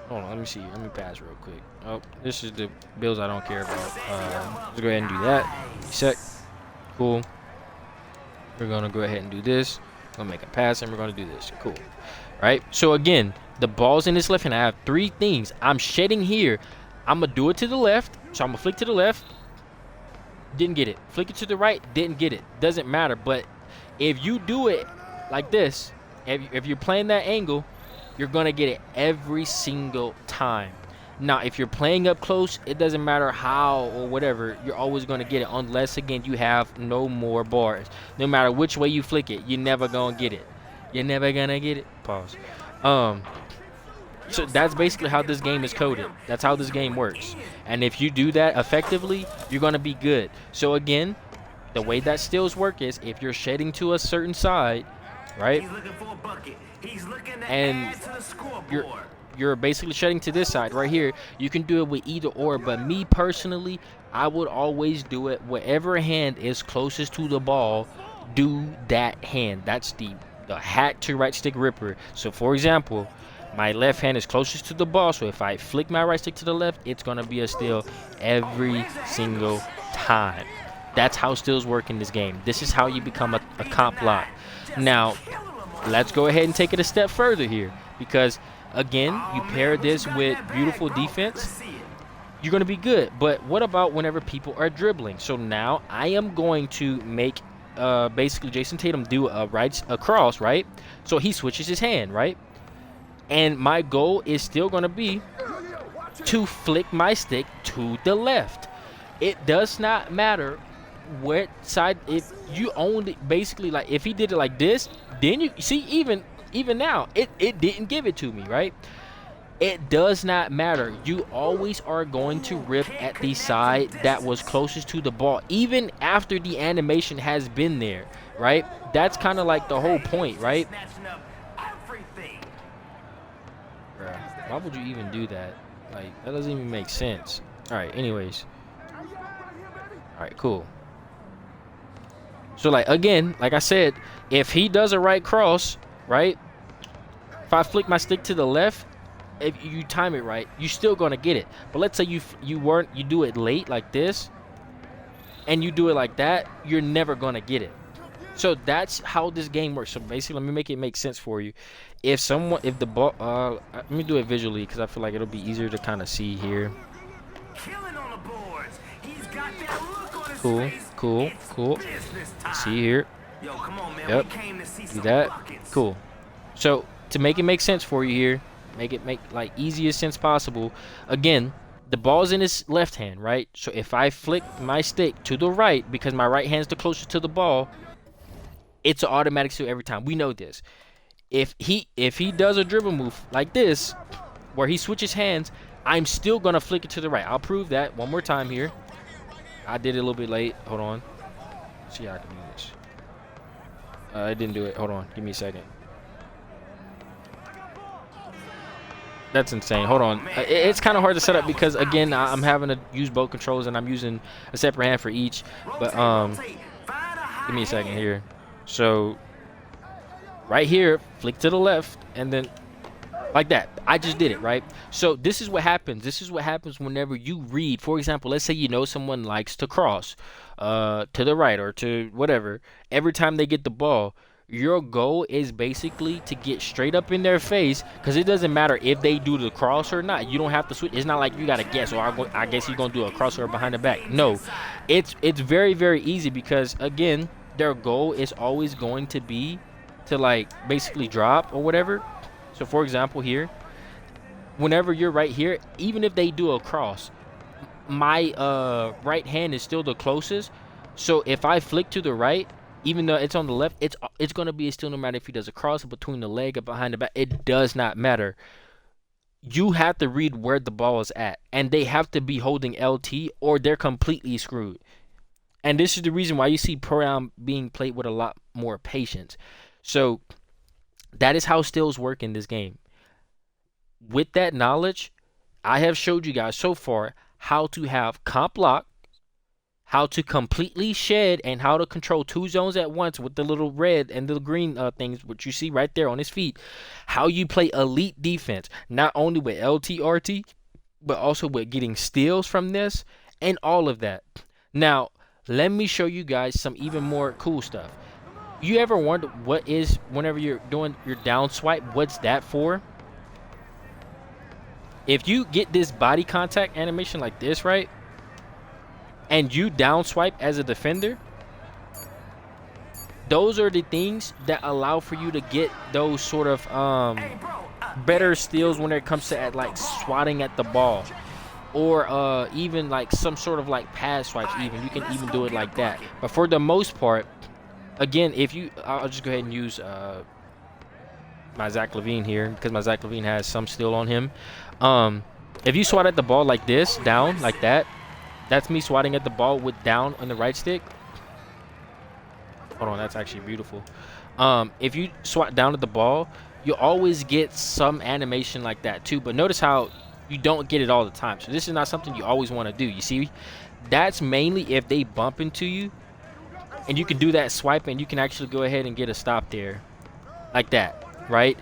A: hold on, let me see, let me pass real quick. Oh, this is the builds I don't care about. Let's go ahead and do that. Set. Cool. We're gonna go ahead and do this. I'm gonna make a pass, and we're gonna do this. Cool. Right? So again, the ball's in this left hand. I have 3 things. I'm shedding here. I'm gonna do it to the left. So I'm gonna flick to the left. Didn't get it. Flick it to the right. Didn't get it. Doesn't matter. But If you do it like this, if you're playing that angle, you're going to get it every single time. Now, if you're playing up close, it doesn't matter how or whatever, you're always going to get it unless, again, you have no more bars. No matter which way you flick it, you're never going to get it. You're never going to get it. Pause. So that's basically how this game is coded. That's how this game works. And if you do that effectively, you're going to be good. So, again, the way that steals work is if you're shedding to a certain side, right? And you're basically shedding to this side right here. You can do it with either or, but me personally, I would always do it whatever hand is closest to the ball. Do that hand. That's the hat to right stick ripper. So for example, my left hand is closest to the ball, so if I flick my right stick to the left, it's gonna be a steal every single time. That's how steals work in this game. This is how you become a comp lock. Now let's go ahead and take it a step further here, because again, you pair this with beautiful defense, you're going to be good. But what about whenever people are dribbling? So now I am going to make basically Jason Tatum do a cross, right? So he switches his hand, right? And my goal is still going to be to flick my stick to the left. It does not matter what side. If you only basically, like, if he did it like this, then you see, even now it didn't give it to me, right? It does not matter. You always are going to rip at the side that was closest to the ball, even after the animation has been there, right? That's kind of like the whole point, right? Bruh, why would you even do that? Like, that doesn't even make sense. All right, anyways. All right, cool. So, like, again, like I said, if he does a right cross, right? If I flick my stick to the left, if you time it right, you're still gonna get it. But let's say you do it late like this, and you do it like that, you're never gonna get it. So that's how this game works. So basically, let me make it make sense for you. If the ball, let me do it visually because I feel like it'll be easier to kind of see here. Cool. See here. Yep. Do that. Cool. So to make it make sense for you here, make like easiest sense possible. Again, the ball's in his left hand, right? So if I flick my stick to the right, because my right hand's the closest to the ball, it's an automatic steal every time. We know this. If he does a dribble move like this, where he switches hands, I'm still gonna flick it to the right. I'll prove that one more time here. I did it a little bit late. Hold on. Let's see how I can do this. I didn't do it. Hold on. Give me a second. That's insane. Hold on. It's kind of hard to set up because, again, I'm having to use both controls and I'm using a separate hand for each. But give me a second here. So right here, flick to the left, and then like that. I just did it, right? So this is what happens. This is what happens whenever you read. For example, let's say you know someone likes to cross to the right or to whatever. Every time they get the ball, your goal is basically to get straight up in their face, because it doesn't matter if they do the cross or not. You don't have to switch. It's not like you got to guess, or I guess he's going to do a crossover behind the back. No, it's very, very easy because, again, their goal is always going to be to, like, basically drop or whatever. So, for example, here, whenever you're right here, even if they do a cross, my right hand is still the closest. So if I flick to the right, even though it's on the left, it's going to be a steal no matter if he does a cross between the leg or behind the back. It does not matter. You have to read where the ball is at, and they have to be holding LT or they're completely screwed. And this is the reason why you see pro-am being played with a lot more patience. So that is how steals work in this game. With that knowledge, I have showed you guys so far how to have comp lock, how to completely shed, and how to control two zones at once with the little red and the green things, which you see right there on his feet. How you play elite defense, not only with LTRT, but also with getting steals from this and all of that. Now, let me show you guys some even more cool stuff. You ever wonder what is, whenever you're doing your down swipe, what's that for? If you get this body contact animation like this, right, and you down swipe as a defender, those are the things that allow for you to get those sort of better steals when it comes to like swatting at the ball, or even like some sort of like pad swipes. Even you can even do it like that. But for the most part, again, if you, I'll just go ahead and use my Zach LaVine here, because my Zach LaVine has some steal on him. If you swat at the ball like this, down like that, that's me swatting at the ball with down on the right stick. Hold on, that's actually beautiful. If you swat down at the ball, you always get some animation like that too. But notice how you don't get it all the time. So this is not something you always want to do. You see, that's mainly if they bump into you, and you can do that swipe, and you can actually go ahead and get a stop there, like that, right?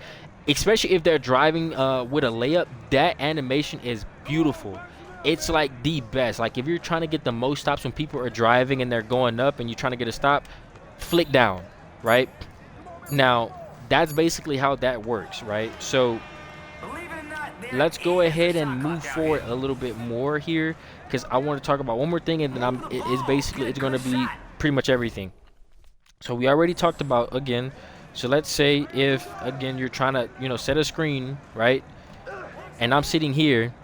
A: Especially if they're driving with a layup, that animation is beautiful. It's like the best. Like if you're trying to get the most stops when people are driving and they're going up, and you're trying to get a stop, flick down, right? Now that's basically how that works, right? So let's go ahead and move forward a little bit more here, because I want to talk about one more thing, and then it's going to be pretty much everything. So we already talked about, again, so let's say if, again, you're trying to, you know, set a screen, right? And I'm sitting here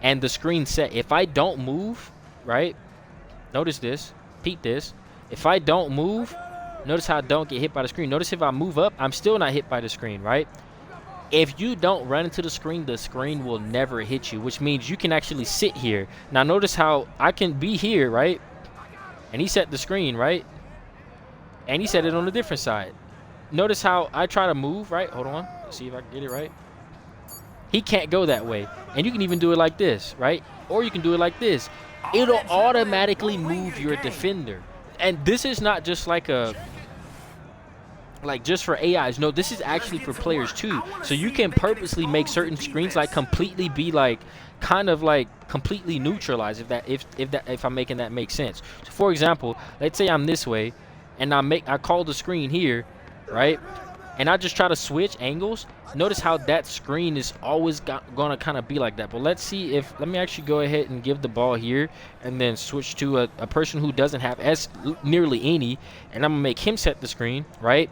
A: and the screen's set. If I don't move, right? Notice this, peep this. If I don't move, notice how I don't get hit by the screen. Notice if I move up, I'm still not hit by the screen, right? If you don't run into the screen will never hit you, which means you can actually sit here. Now notice how I can be here, right? And he set the screen, right? And he set it on a different side. Notice how I try to move, right? Hold on. Let's see if I can get it right. He can't go that way. And you can even do it like this, right? Or you can do it like this. It'll automatically move your defender. And this is not just like a, like just for AIs. No, this is actually for players too. So you can purposely make certain screens like completely be like kind of like completely neutralized, if I'm making that make sense. So for example, let's say I'm this way and I call the screen here, right? And I just try to switch angles. Notice how that screen is always gonna kind of be like that. But let's see if, let me actually go ahead and give the ball here and then switch to a person who doesn't have nearly any, and I'm gonna make him set the screen, right?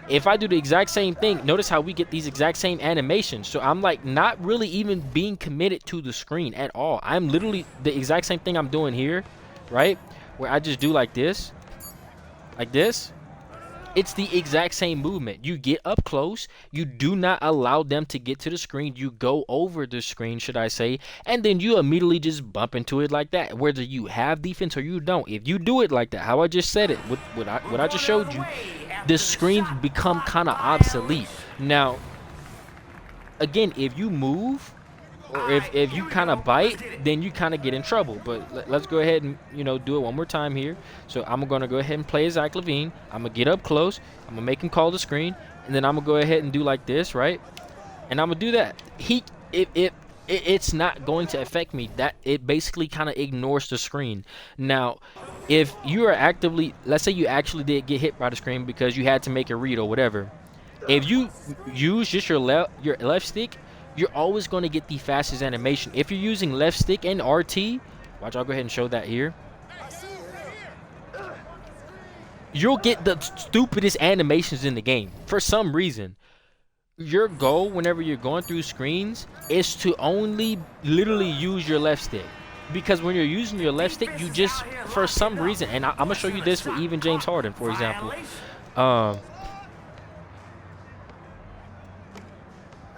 A: If I do the exact same thing, notice how we get these exact same animations. So I'm like not really even being committed to the screen at all. I'm literally the exact same thing I'm doing here, right? Where I just do like this. It's the exact same movement. You get up close. You do not allow them to get to the screen. You go over the screen, should I say, and then you immediately just bump into it like that, whether you have defense or you don't. If you do it like that, how I just said it, what I just showed you, the screens become kind of obsolete. Now, again, if you move or if you kind of bite, then you kind of get in trouble. But let's go ahead and, you know, do it one more time here. So I'm going to go ahead and play as Zach LaVine. I'm going to get up close. I'm going to make him call the screen. And then I'm going to go ahead and do like this, right? And I'm going to do that. It's not going to affect me. That it basically kind of ignores the screen. Now, if you are actively, let's say you actually did get hit by the screen because you had to make a read or whatever. If you use just your left stick, you're always going to get the fastest animation. If you're using left stick and RT, watch, I'll go ahead and show that here. You'll get the stupidest animations in the game. For some reason, your goal whenever you're going through screens is to only literally use your left stick. Because when you're using your left stick, you just, for some reason, and I'm going to show you this with even James Harden, for example.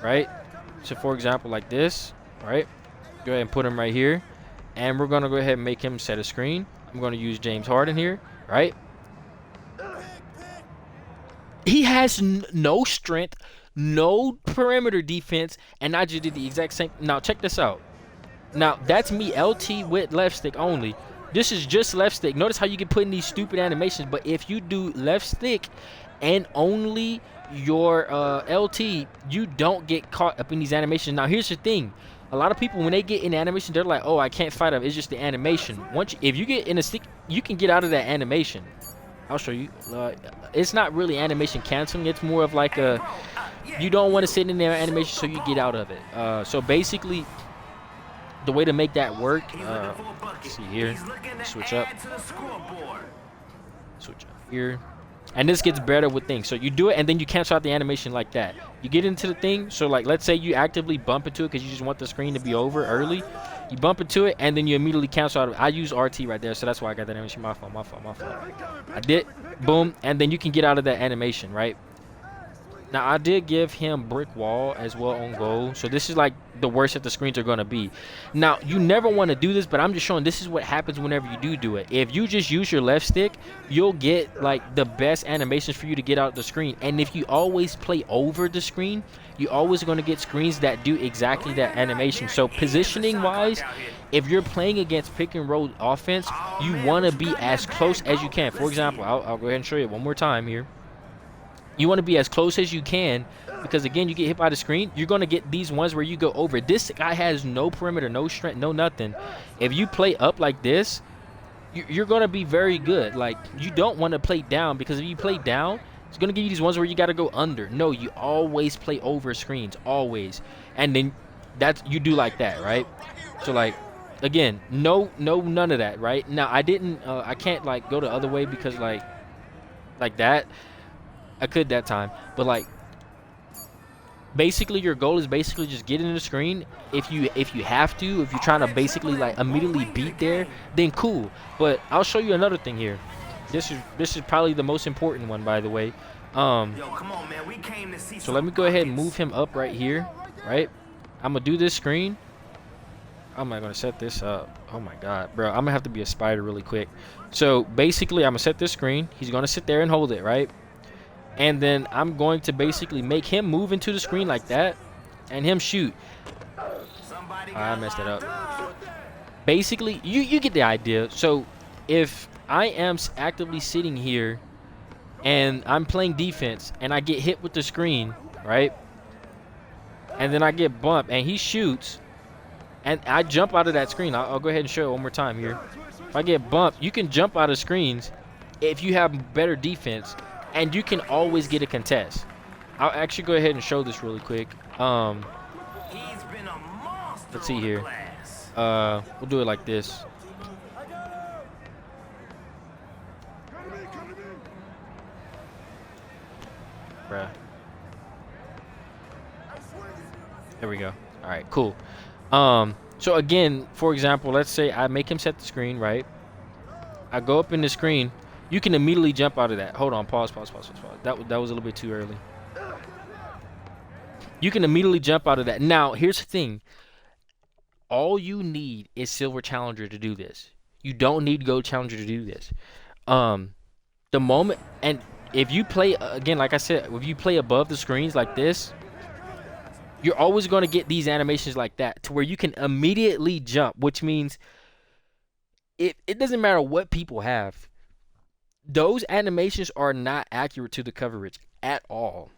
A: Right? So, for example, like this, right? Go ahead and put him right here. And we're going to go ahead and make him set a screen. I'm going to use James Harden here, right? He has no strength, no perimeter defense, and I just did the exact same. Now, check this out. Now, that's me LT with left stick only. This is just left stick. Notice how you can put in these stupid animations, but if you do left stick and only your LT, you don't get caught up in these animations. Now, here's the thing. A lot of people, when they get in animation, they're like, oh, I can't fight up. It's just the animation. If you get in a stick, you can get out of that animation. I'll show you. It's not really animation canceling. It's more of like a, you don't want to sit in there animation, so you get out of it. So basically, the way to make that work, let's see here, switch up here, And this gets better with things. So you do it, and then you cancel out the animation like that. You get into the thing. So like, let's say you actively bump into it because you just want the screen to be over early. You bump into it, and then you immediately cancel out of it. I use RT right there, so that's why I got that animation. My fault. I did. Boom. And then you can get out of that animation, right? Now, I did give him brick wall as well on goal. So this is like the worst that the screens are going to be. Now, you never want to do this, but I'm just showing this is what happens whenever you do it. If you just use your left stick, you'll get like the best animations for you to get out the screen. And if you always play over the screen, you're always going to get screens that do exactly that animation. So positioning wise, if you're playing against pick and roll offense, you want to be as close as you can. For example, I'll go ahead and show you one more time here. You want to be as close as you can because, again, you get hit by the screen. You're going to get these ones where you go over. This guy has no perimeter, no strength, no nothing. If you play up like this, you're going to be very good. Like, you don't want to play down because if you play down, it's going to give you these ones where you got to go under. No, you always play over screens, always. And then you do like that, right? So, like, again, none of that, right? Now, I can't, like, go the other way because, like that. I could that time, but like basically your goal is basically just get in the screen. If you have to, if you're trying to basically like immediately beat there, then cool. But I'll show you another thing here. This is probably the most important one, by the way. So let me go ahead and move him up right here, right? I'm gonna do this screen. How am I gonna set this up? Oh my god, bro, I'm gonna have to be a spider really quick. So basically I'm gonna set this screen. He's gonna sit there and hold it, right? And then I'm going to basically make him move into the screen like that and him shoot. I messed it up. Basically, you get the idea. So if I am actively sitting here and I'm playing defense and I get hit with the screen, right? And then I get bumped and he shoots and I jump out of that screen. I'll go ahead and show it one more time here. If I get bumped, you can jump out of screens if you have better defense. And you can always get a contest. I'll actually go ahead and show this really quick. Let's see here. We'll do it like this. Bruh. There we go. All right, cool. So again, for example, let's say I make him set the screen, right? I go up in the screen. You can immediately jump out of that. Hold on, pause. That was a little bit too early. You can immediately jump out of that. Now, here's the thing. All you need is Silver Challenger to do this. You don't need Gold Challenger to do this. The moment, and if you play, again, like I said, if you play above the screens like this, you're always going to get these animations like that to where you can immediately jump, which means it doesn't matter what people have. Those animations are not accurate to the coverage at all.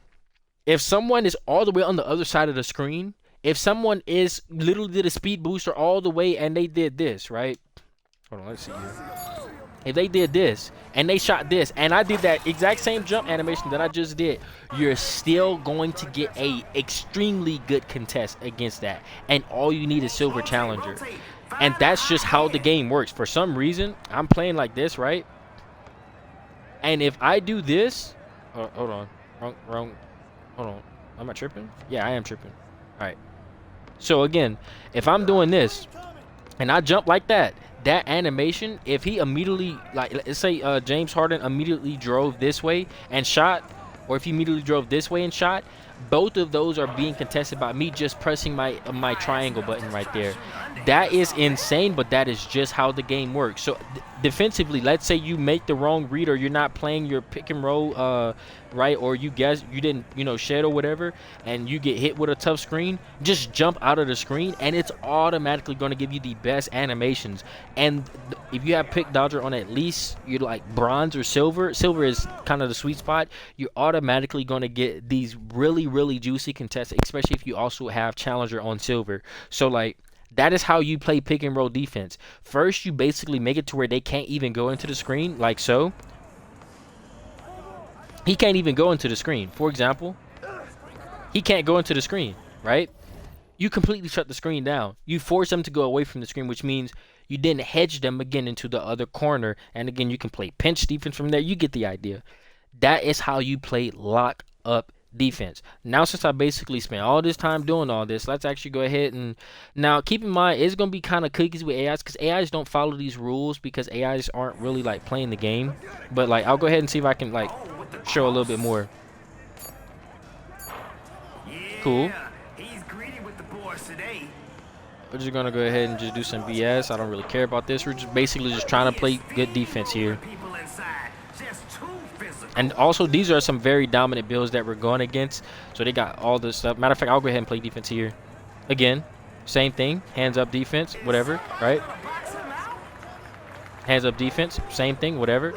A: If someone is all the way on the other side of the screen, if someone is literally did a speed booster all the way and they did this, right? Hold on, let's see here. If they did this and they shot this and I did that exact same jump animation that I just did, you're still going to get a extremely good contest against that. And all you need is Silver Challenger. And that's just how the game works. For some reason, I'm playing like this, right? And if I do this, hold on, wrong, hold on, am I tripping? Yeah, I am tripping. All right. So again, if I'm doing this and I jump like that, that animation, if he immediately, like, let's say James Harden immediately drove this way and shot, or if he immediately drove this way and shot, both of those are being contested by me just pressing my triangle button right there. That is insane, but that is just how the game works. So defensively, let's say you make the wrong read or you're not playing your pick and roll right, or you didn't shed or whatever, and you get hit with a tough screen, just jump out of the screen and it's automatically going to give you the best animations. And if you have pick dodger on at least you're like bronze or silver is kind of the sweet spot, you're automatically going to get these really juicy contests, especially if you also have challenger on silver. So like, that is how you play pick and roll defense. First, you basically make it to where they can't even go into the screen, like so. He can't even go into the screen. For example, he can't go into the screen, right? You completely shut the screen down. You force them to go away from the screen, which means you didn't hedge them again into the other corner. And again, you can play pinch defense from there. You get the idea. That is how you play lock up defense. Now, since I basically spent all this time doing all this, let's actually go ahead and now keep in mind it's gonna be kind of cookies with AIs because AIs don't follow these rules because AIs aren't really like playing the game. But like I'll go ahead and see if I can like show a little bit more. Cool. We're just gonna go ahead and just do some BS. I don't really care about this. We're just basically just trying to play good defense here. And also, these are some very dominant builds that we're going against. So they got all this stuff. Matter of fact, I'll go ahead and play defense here. Again, same thing. Hands up defense, whatever, right? Hands up defense, same thing, whatever.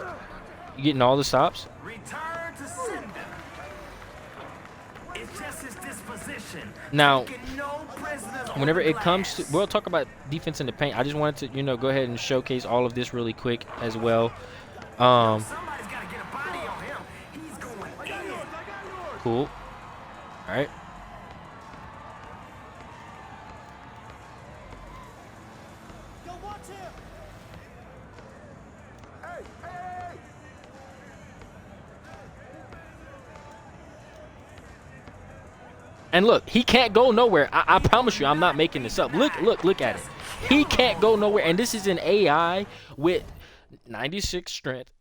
A: You're getting all the stops. Now, whenever it comes to, we'll talk about defense in the paint. I just wanted to, you know, go ahead and showcase all of this really quick as well. Cool. All right. And look, he can't go nowhere. I promise you, I'm not making this up. Look at it. He can't go nowhere. And this is an AI with 96 strength,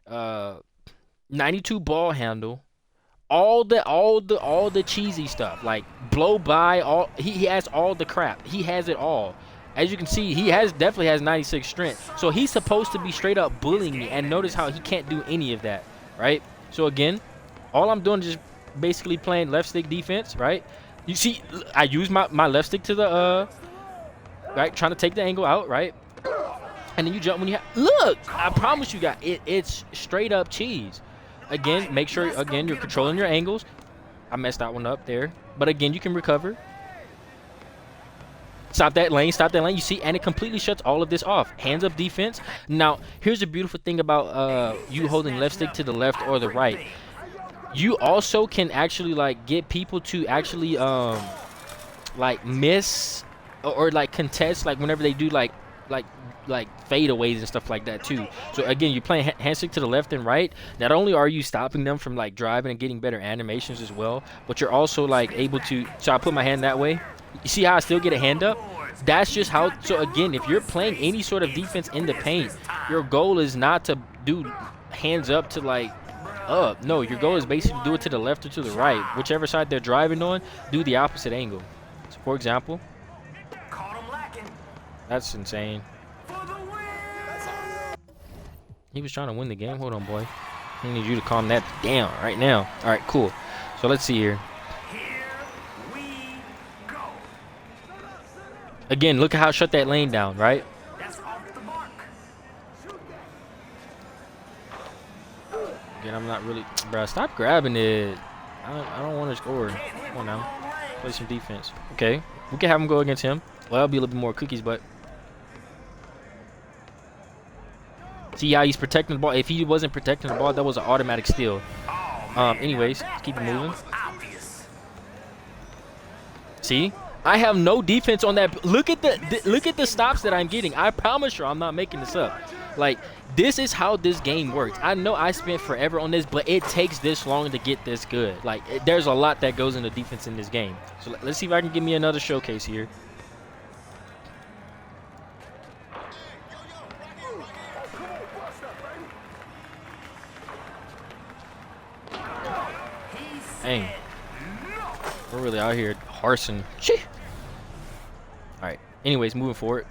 A: 92 ball handle, all the cheesy stuff, like blow by. All he has all the crap. He has it all. As you can see, he definitely has 96 strength. So he's supposed to be straight up bullying me. And notice how he can't do any of that, right? So again, all I'm doing is just basically playing left stick defense, right? You see, I use my left stick to the right, trying to take the angle out, right? And then you jump when you look. I promise you guys, it's straight up cheese. Again, make sure again you're controlling your angles. I messed that one up there, but again you can recover. Stop that lane, stop that lane. You see, and it completely shuts all of this off. Hands up defense. Now, here's the beautiful thing about you holding left stick to the left or the right. You also can actually like get people to actually like miss or like contest like whenever they do like fadeaways and stuff like that too. So again, you're playing hand stick to the left and right. Not only are you stopping them from like driving and getting better animations as well, but you're also like able to. So I put my hand that way. You see how I still get a hand up? That's just how. So again, if you're playing any sort of defense in the paint, your goal is not to do hands up to like up. No, your goal is basically do it to the left or to the right. Whichever side they're driving on, do the opposite angle. So for example, that's insane. He was trying to win the game. Hold on, boy. I need you to calm that down right now. All right, cool. So let's see here. Again, look at how I shut that lane down, right? Again, I'm not really, bro. Stop grabbing it. I don't want to score. Come on now, play some defense. Okay, we can have him go against him. Well, that'll be a little bit more cookies, but see how he's protecting the ball. If he wasn't protecting the ball, that was an automatic steal. Anyways, keep it moving. See, I have no defense on that. Look at the stops that I'm getting. I promise you, I'm not making this up. Like, this is how this game works. I know I spent forever on this, but it takes this long to get this good. Like, there's a lot that goes into defense in this game. So let's see if I can give me another showcase here. Dang. We're really out here harsing. Alright. Anyways, moving forward.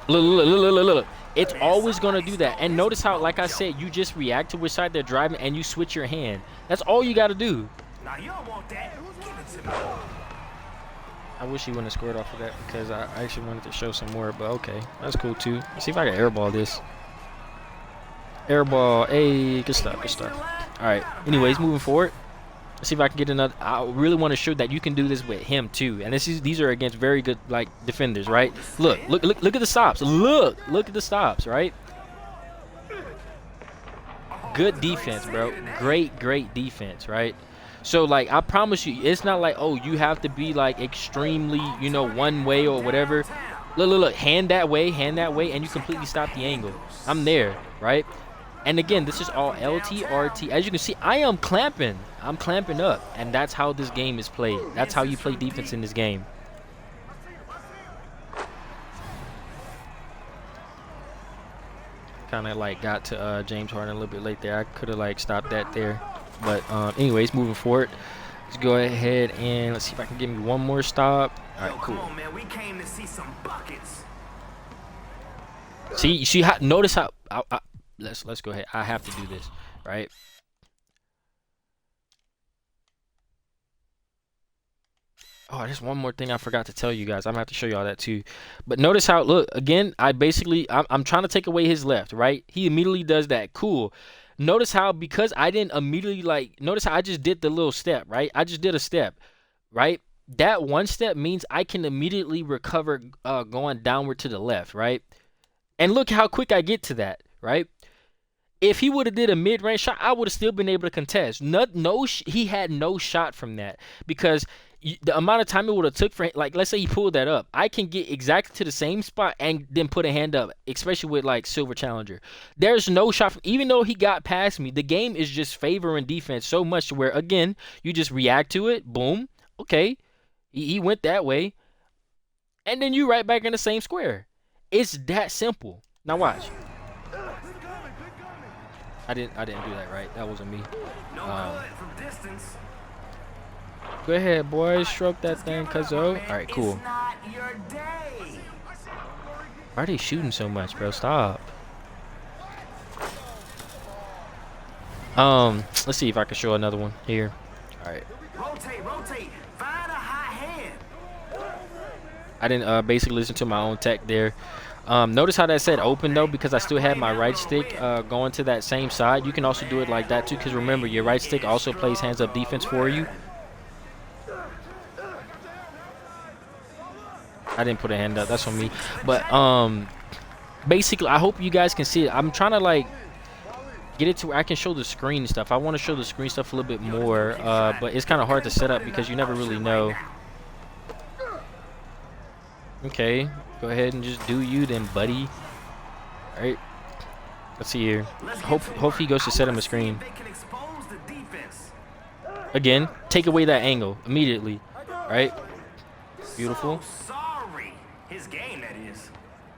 A: Look. It's always going to do that. And notice how, like I said, you just react to which side they're driving and you switch your hand. That's all you got to do. Now, you don't want that. Give it to me. I wish he wouldn't have scored off of that because I actually wanted to show some more, but okay. That's cool too. Let's see if I can airball this. Airball. Hey, good stuff, good stuff. All right. Anyways, moving forward. Let's see if I can get another. I really want to show that you can do this with him too. And these are against very good like defenders, right? Look at the stops. Look at the stops, right? Good defense, bro. Great defense, right? So like I promise you, it's not like, oh, you have to be like extremely, you know, one way or whatever. Look, hand that way, and you completely stop the angle. I'm there, right? And again, this is all LTRT. As you can see, I am clamping. I'm clamping up, and that's how this game is played. That's how you play defense in this game. Kind of like got to James Harden a little bit late there. I could have like stopped that there, but anyways, moving forward, let's go ahead and let's see if I can give me one more stop. All right, cool.
B: Come on, man. We came to see some buckets.
A: See how, notice how let's go ahead. I have to do this, right? Oh, there's one more thing I forgot to tell you guys. I'm gonna have to show you all that too. But notice how, look, again, I'm trying to take away his left, right? He immediately does that. Cool. Notice how, because I didn't immediately, like, notice how I just did the little step, right? I just did a step, right? That one step means I can immediately recover going downward to the left, right? And look how quick I get to that, right? If he would have did a mid-range shot, I would have still been able to contest. He had no shot from that, because the amount of time it would have took for him, like, let's say he pulled that up, I can get exactly to the same spot and then put a hand up, especially with like Silver Challenger. There's no shot even though he got past me. The game is just favoring defense so much to where, again, you just react to it. Boom. Okay, he went that way, and then you right back in the same square. It's that simple. Now watch. I didn't do that right. That wasn't me. Go ahead, boys. Stroke that thing, cuzzo. All right, cool. Why are they shooting so much, bro? Stop. Let's see if I can show another one here. All right.
B: Rotate. Find a hot hand.
A: I didn't basically listen to my own tech there. Notice how that said open though, because I still had my right stick going to that same side. You can also do it like that too, because remember, your right stick also plays hands up defense for you. I didn't put a hand up, that's on me. But basically, I hope you guys can see it. I'm trying to like get it to where I can show the screen stuff. I want to show the screen stuff a little bit more, but it's kind of hard to set up because you never really know. Okay, go ahead and just do you then, buddy. All right, let's see here. Hope he goes to set him a screen. Again, take away that angle immediately. Right, beautiful.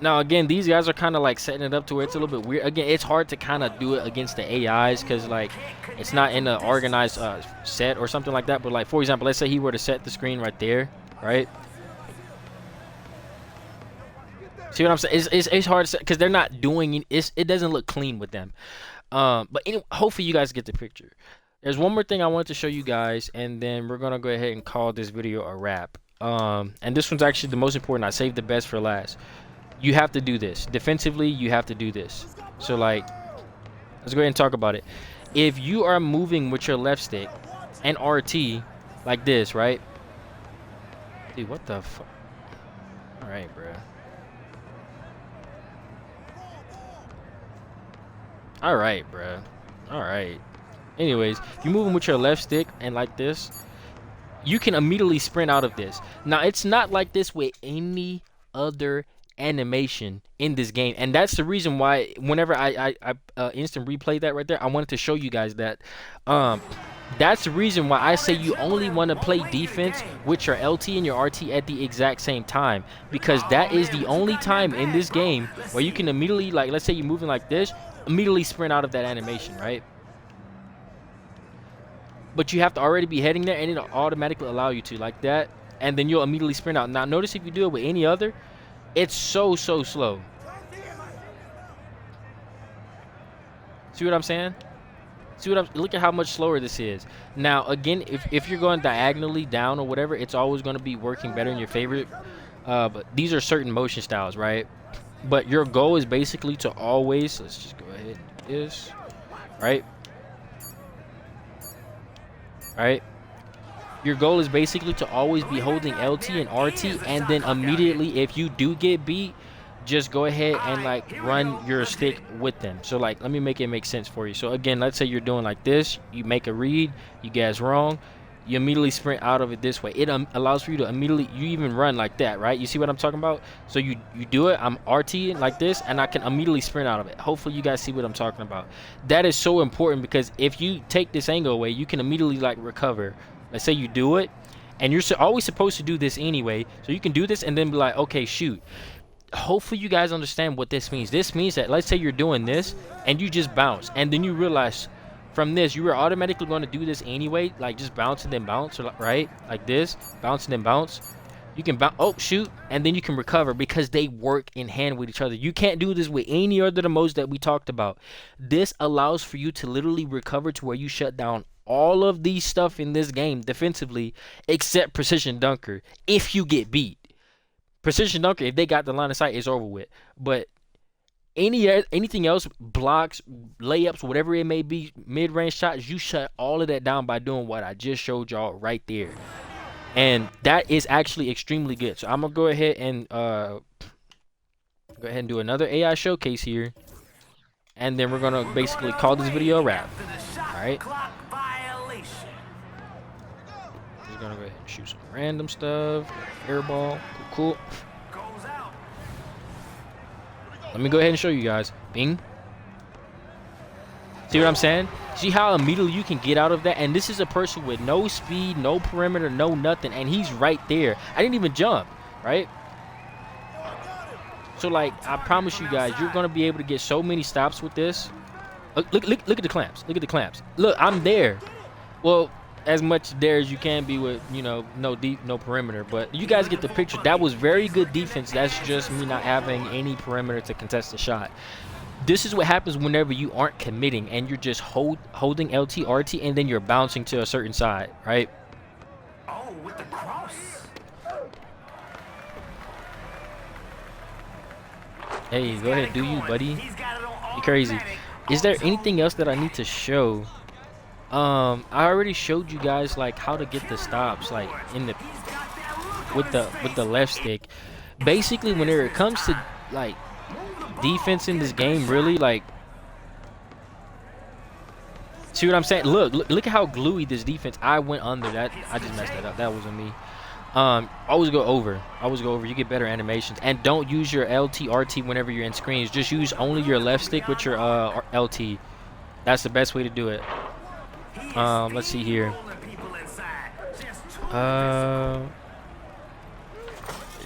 A: Now again, these guys are kind of like setting it up to where it's a little bit weird. Again, it's hard to kind of do it against the AIs because like it's not in an organized set or something like that. But like, for example, let's say he were to set the screen right there, right? See what I'm saying? It's hard to set because they're not doing it. It doesn't look clean with them. But anyway, hopefully you guys get the picture. There's one more thing I wanted to show you guys, and then we're gonna go ahead and call this video a wrap. And this one's actually the most important. I saved the best for last. You have to do this defensively. You have to do this. So like, let's go ahead and talk about it. If you are moving with your left stick and RT like this, right? Dude, what the fuck? All right, bro. All right, bro. All right. Anyways, you moving with your left stick and like this, you can immediately sprint out of this. Now, it's not like this with any other animation in this game, and that's the reason why whenever I instant replay that right there, I wanted to show you guys that. That's the reason why I say you only want to play defense with your LT and your RT at the exact same time, because that is the only time in this game where you can immediately, like, let's say you're moving like this, immediately sprint out of that animation, right? But you have to already be heading there, and it'll automatically allow you to like that, and then you'll immediately sprint out. Now notice if you do it with any other, it's so slow. See what I'm saying? Look at how much slower this is. Now again, if you're going diagonally down or whatever, it's always going to be working better in your favorite. But these are certain motion styles, right? But your goal is basically to always, let's just go ahead and do this, right? Right? Your goal is basically to always be holding LT and RT, and then immediately if you do get beat, just go ahead and like run your stick with them. So like, let me make it make sense for you. So again, let's say you're doing like this, you make a read, you guys wrong, you immediately sprint out of it this way. It allows for you to immediately, you even run like that, right? You see what I'm talking about? So you do it, I'm RTing like this, and I can immediately sprint out of it. Hopefully you guys see what I'm talking about. That is so important, because if you take this angle away, you can immediately like recover. Let's say you do it, and you're always supposed to do this anyway, so you can do this and then be like, okay, shoot. Hopefully you guys understand what this means. This means that, let's say you're doing this and you just bounce, and then you realize from this you were automatically going to do this anyway, like just bounce and then bounce, or right, like this, bounce and then bounce. You can bounce, oh shoot, and then you can recover, because they work in hand with each other. You can't do this with any other of the modes that we talked about. This allows for you to literally recover to where you shut down all of these stuff in this game defensively, except precision dunker. If you get beat, precision dunker, if they got the line of sight, it's over with. But anything else, blocks, layups, whatever it may be, mid-range shots, you shut all of that down by doing what I just showed y'all right there. And that is actually extremely good. So I'm gonna go ahead and do another AI showcase here, and then we're gonna basically call this video a wrap. All right. Just gonna go ahead and shoot some random stuff. Airball, cool. Let me go ahead and show you guys. Bing. See what I'm saying? See how immediately you can get out of that? And this is a person with no speed, no perimeter, no nothing, and he's right there. I didn't even jump, right? So like, I promise you guys, you're gonna be able to get so many stops with this. Look at the clamps. Look at the clamps. Look, I'm there. Well, as much there as you can be with, you know, no perimeter, but you guys get the picture. That was very good defense. That's just me not having any perimeter to contest the shot. This is what happens whenever you aren't committing and you're just holding LTRT, and then you're bouncing to a certain side, right?
B: Oh, with the cross.
A: Hey, go ahead, do you, buddy. You crazy. Is there anything else that I need to show? I already showed you guys like how to get the stops, like in the with the left stick. Basically, whenever it comes to like defense in this game, really, like, see what I'm saying? Look at how gluey this defense. I went under that. I just messed that up. That wasn't me. Always go over. You get better animations, and don't use your LTRT whenever you're in screens. Just use only your left stick with your LT. That's the best way to do it. Let's see here.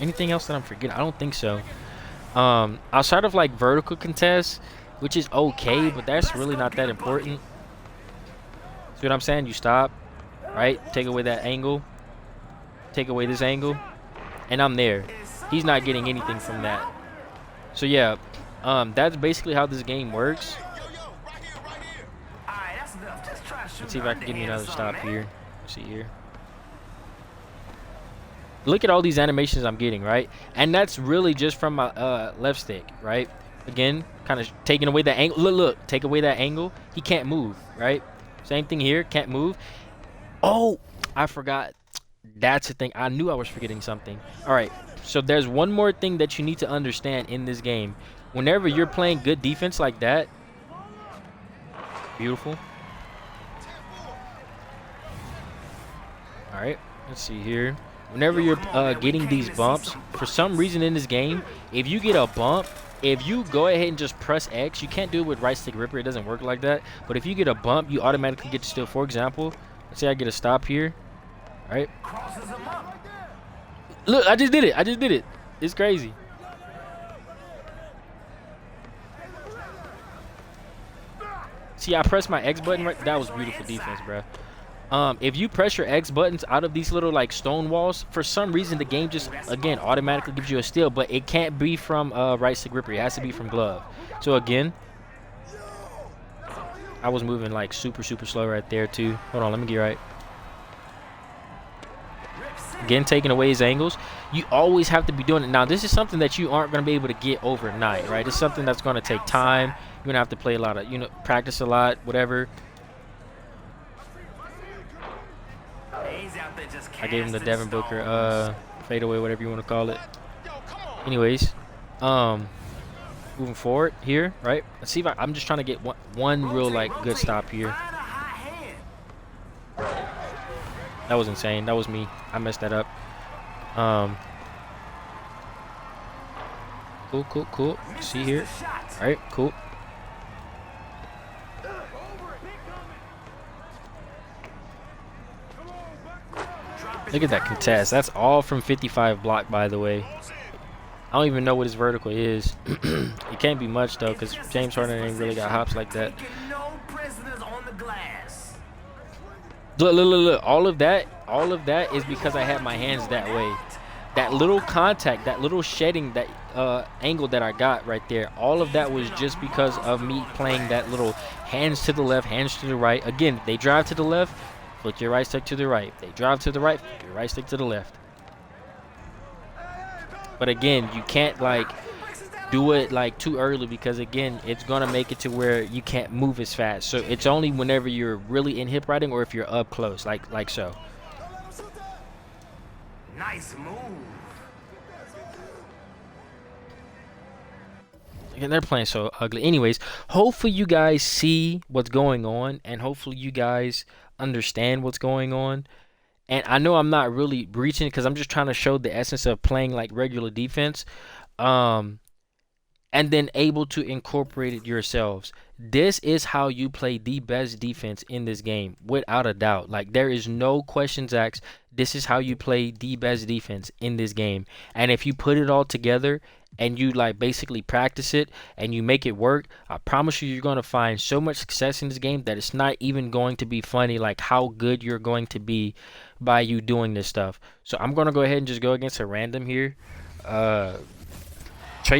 A: Anything else that I'm forgetting? I don't think so. Outside of like vertical contests, which is okay, but that's really not that important. See what I'm saying? You stop, right? Take away that angle. Take away this angle, and I'm there. He's not getting anything from that. So yeah, that's basically how this game works. Let's see if I can give me another stop here. Let's see here. Look at all these animations I'm getting, right? And that's really just from my left stick, right? Again, kind of taking away that angle. Look, take away that angle. He can't move, right? Same thing here, can't move. Oh, I forgot. That's the thing. I knew I was forgetting something. All right, so there's one more thing that you need to understand in this game. Whenever you're playing good defense like that, beautiful. All right, let's see here. Whenever you're getting these bumps, for some reason in this game, if you get a bump, if you go ahead and just press X, you can't do it with right stick ripper. It doesn't work like that. But if you get a bump, you automatically get to steal. For example, let's say I get a stop here. All right. Look, I just did it. It's crazy. See, I pressed my X button right. That was beautiful defense, bro. If you press your X buttons out of these little like stone walls, for some reason the game just again automatically gives you a steal, but it can't be from right stick ripper. It has to be from glove. So again, I was moving like super slow right there too. Hold on, let me get right. Again, taking away his angles. You always have to be doing it. Now, this is something that you aren't going to be able to get overnight, right? It's something that's going to take time. You're going to have to play a lot of, practice a lot, whatever. I gave him the Devin Booker fadeaway, whatever you want to call it. Anyways, moving forward here, right? Let's see if I'm just trying to get one real like good stop here. That was insane. That was me. I messed that up. Um, cool. See here. All right, cool. Look at that contest. That's all from 55 block, by the way. I don't even know what his vertical is. It can't be much though, because James Harden ain't really got hops like that. Look. All of that is because I had my hands that way. That little contact, that little shedding, that angle that I got right there, all of that was just because of me playing that little hands to the left, hands to the right. Again, they drive to the left, flick your right stick to the right. They drive to the right, flick your right stick to the left. But again, you can't like do it like too early, because again, it's gonna make it to where you can't move as fast. So it's only whenever you're really in hip riding or if you're up close, like so.
B: Nice move.
A: Again, they're playing so ugly. Anyways, hopefully you guys see what's going on, and hopefully you guys understand what's going on. And I know I'm not really reaching, because I'm just trying to show the essence of playing like regular defense, and then able to incorporate it yourselves. This is how you play the best defense in this game, without a doubt. Like, there is no questions asked. This is how you play the best defense in this game. And if you put it all together and you like basically practice it and you make it work, I promise you, you're going to find so much success in this game that it's not even going to be funny, like how good you're going to be by you doing this stuff. So I'm going to go ahead and just go against a random here. Trae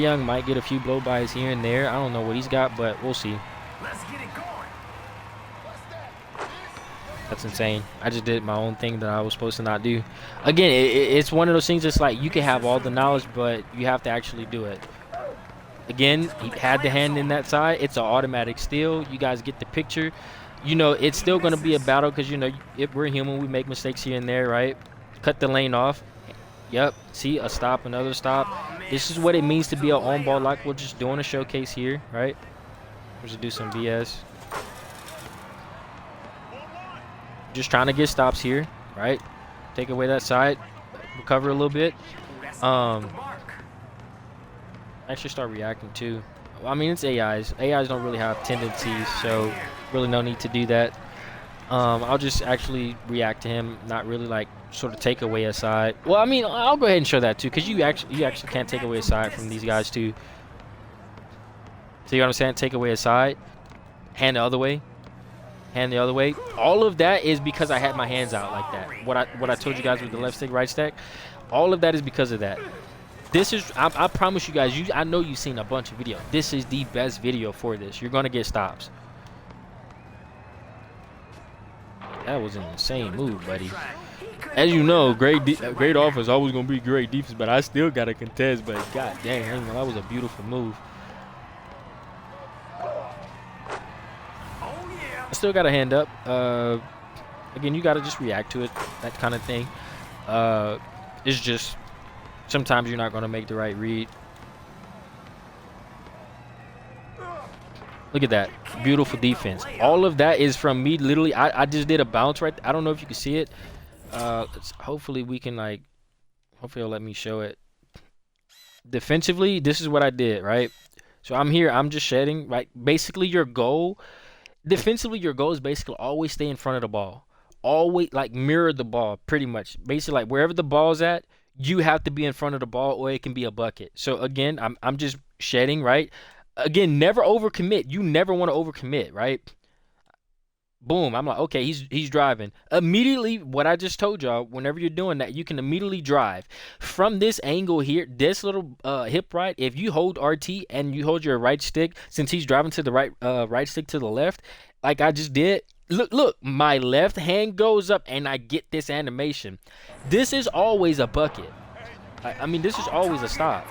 A: Young might get a few blow-bys here and there. I don't know what he's got, but we'll see.
B: Let's get it going.
A: That's insane. I just did my own thing that I was supposed to not do. Again, it's one of those things that's like you can have all the knowledge, but you have to actually do it. Again, he had the hand in that side. It's an automatic steal. You guys get the picture. You know, it's still going to be a battle because, you know, if we're human, we make mistakes here and there, right? Cut the lane off. Yep. See, a stop, another stop. This is what it means to be an on-ball, like we're just doing a showcase here, right? We're just do some BS. Just trying to get stops here, right? Take away that side, recover a little bit. Actually start reacting too. I mean, it's AIs. AIs don't really have tendencies, so really no need to do that. I'll just actually react to him, not really like sort of take away a side. Well, I mean, I'll go ahead and show that too, because you actually can't take away a side from these guys too. See what I'm saying? Take away a side, hand the other way. Hand the other way. All of that is because I had my hands out like that. What I told you guys with the left stick, right stick, all of that is because of that. This is, I promise you guys, I know you've seen a bunch of videos. This is the best video for this. You're gonna get stops. That was an insane move, buddy. As you know, great offense always gonna be great defense, but I still gotta contest. But god dang, that was a beautiful move. I still got a hand up. Again, you got to just react to it, that kind of thing. It's just sometimes you're not going to make the right read. Look at that. Beautiful defense. All of that is from me literally. I just did a bounce right there. I don't know if you can see it. Hopefully we can like, hopefully it'll let me show it. Defensively, this is what I did, right? So I'm here. I'm just shedding, right? Basically your goal. Defensively, your goal is basically always stay in front of the ball. Always, like, mirror the ball, pretty much. Basically, like, wherever the ball's at, you have to be in front of the ball or it can be a bucket. So, again, I'm just shedding, right? Again, never overcommit. You never want to overcommit, right? Boom. I'm like, okay, he's driving. Immediately, what I just told y'all, whenever you're doing that, you can immediately drive. From this angle here, this little hip right, if you hold RT and you hold your right stick, since he's driving to the right stick to the left, like I just did, look, my left hand goes up and I get this animation. This is always a bucket. I mean, this is always a stop.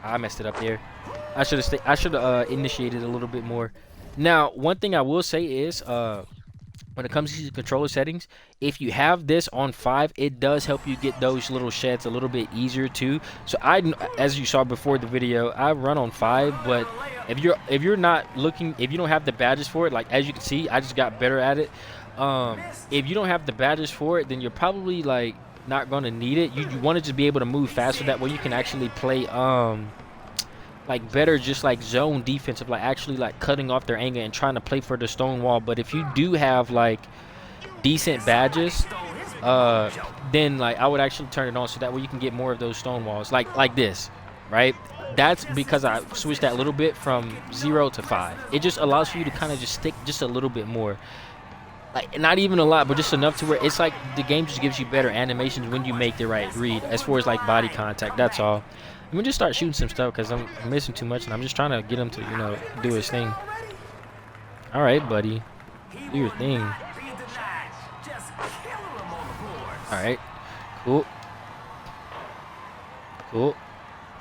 A: I messed it up there. I should have initiated a little bit more. Now, one thing I will say is when it comes to controller settings, if you have this on 5, it does help you get those little sheds a little bit easier too. So as you saw before the video, I run on 5, but if you're not looking, if you don't have the badges for it, like as you can see, I just got better at it. If you don't have the badges for it, then you're probably like not gonna need it. You want to just be able to move faster, that way you can actually play like better, just like zone defensive, like actually like cutting off their anger and trying to play for the stone wall. But if you do have like decent badges, then like I would actually turn it on, so that way you can get more of those stone walls like this, right? That's because I switched that little bit from 0 to 5. It just allows for you to kind of just stick just a little bit more, like not even a lot, but just enough to where it's like the game just gives you better animations when you make the right read as far as like body contact. That's all. Let me just start shooting some stuff because I'm missing too much, and I'm just trying to get him to, you know, do his thing. All right, buddy, do your thing. All right, cool, cool.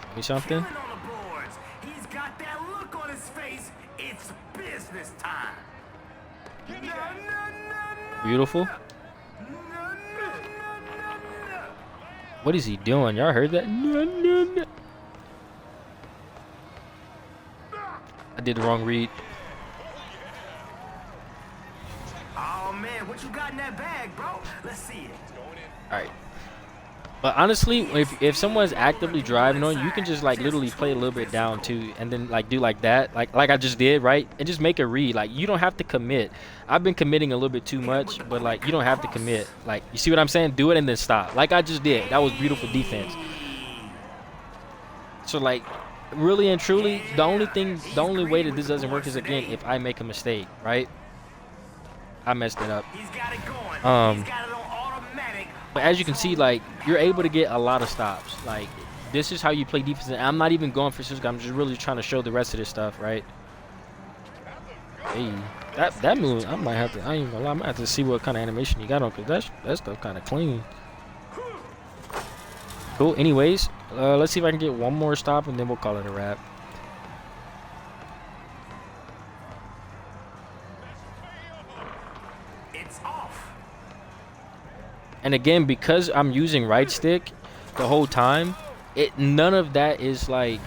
A: Give me something.
B: He's got that look on his face. It's business time.
A: Beautiful. What is he doing? Y'all heard that? I did the wrong read.
B: Oh man, what you got in that bag, bro? Let's see it.
A: All right. But honestly, if someone's actively driving on you, you can just like literally play a little bit down too, and then like do like that, like I just did, right? And just make a read. Like you don't have to commit. I've been committing a little bit too much, but like you don't have to commit. Like, you see what I'm saying? Do it and then stop. Like I just did. That was beautiful defense. So like, really and truly, the only way that this doesn't work is, again, if I make a mistake, right? I messed it up.
B: He's got it going. He's got it on automatic.
A: But as you can see, like, you're able to get a lot of stops. Like, this is how you play defense. And I'm not even going for Zooko. I'm just really trying to show the rest of this stuff, right? Hey, that move, I might have to. I ain't gonna lie, I might have to see what kind of animation you got on, because that stuff kind of clean. Cool. Anyways, let's see if I can get one more stop, and then we'll call it a wrap.
B: It's off.
A: And again, because I'm using right stick the whole time, none of that is like,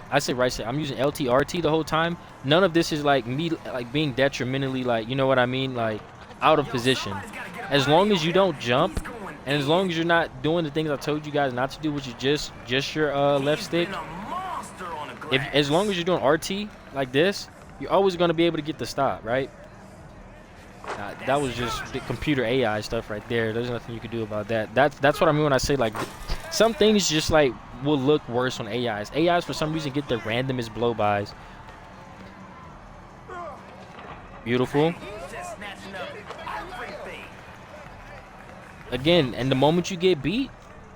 A: I say right stick, I'm using LTRT the whole time. None of this is like me like being detrimentally, like, you know what I mean, like out of position. As long as you don't jump, and as long as you're not doing the things I told you guys not to do, which is just your left stick. As long as you're doing RT like this, you're always going to be able to get the stop, right? That was just the computer AI stuff right there. There's nothing you can do about that. That's what I mean when I say, like, some things just like will look worse on AIs. AIs for some reason get the randomest blow-bys. Beautiful. Again, and the moment you get beat,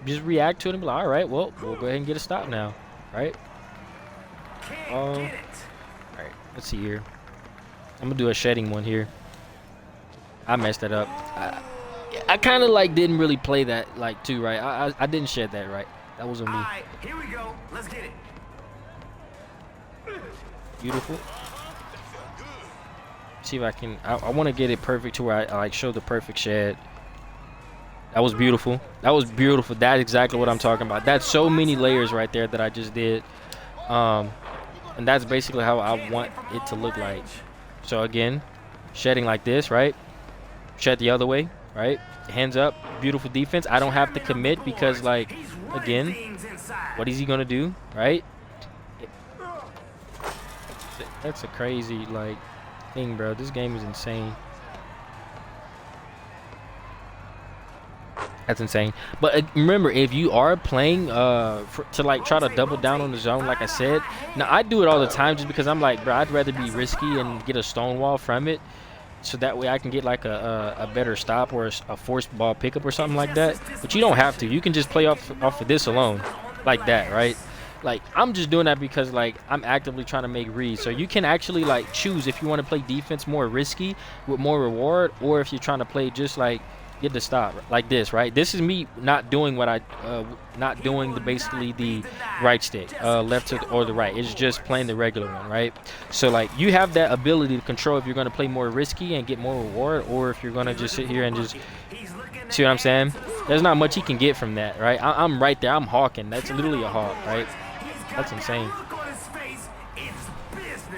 A: just react to it and be like, all right, well, we'll go ahead and get a stop now, right? All right, let's see here. I'm gonna do a shedding one here. I messed that up. I kind of like didn't really play that like too right. I didn't shed that right. That was on me.
B: All right, here we go. Let's get it.
A: Beautiful. See if I can. I want to get it perfect to where I like show the perfect shed. That was beautiful. That was beautiful. That's exactly what I'm talking about. That's so many layers right there that I just did. And that's basically how I want it to look like. So again, shedding like this, right? Shed the other way, right? Hands up. Beautiful defense. I don't have to commit because, like, again, what is he going to do, right? That's a crazy, like, thing, bro. This game is insane. That's insane. But remember, if you are playing to like try to double down on the zone, like I said, now I do it all the time just because I'm like, bro, I'd rather be risky and get a stone wall from it, so that way I can get like a better stop or a forced ball pickup or something like that. But you don't have to. You can just play off of this alone, like that, right? Like, I'm just doing that because, like, I'm actively trying to make reads. So you can actually like choose if you want to play defense more risky with more reward, or if you're trying to play just like get the stop like this, right? This is me not doing what I not doing the basically the right stick, left to or the right. It's just playing the regular one, right? So like you have that ability to control if you're gonna play more risky and get more reward, or if you're gonna just sit here and just see what I'm saying. There's not much he can get from that, right? I'm right there. I'm hawking. That's literally a hawk, right? That's insane.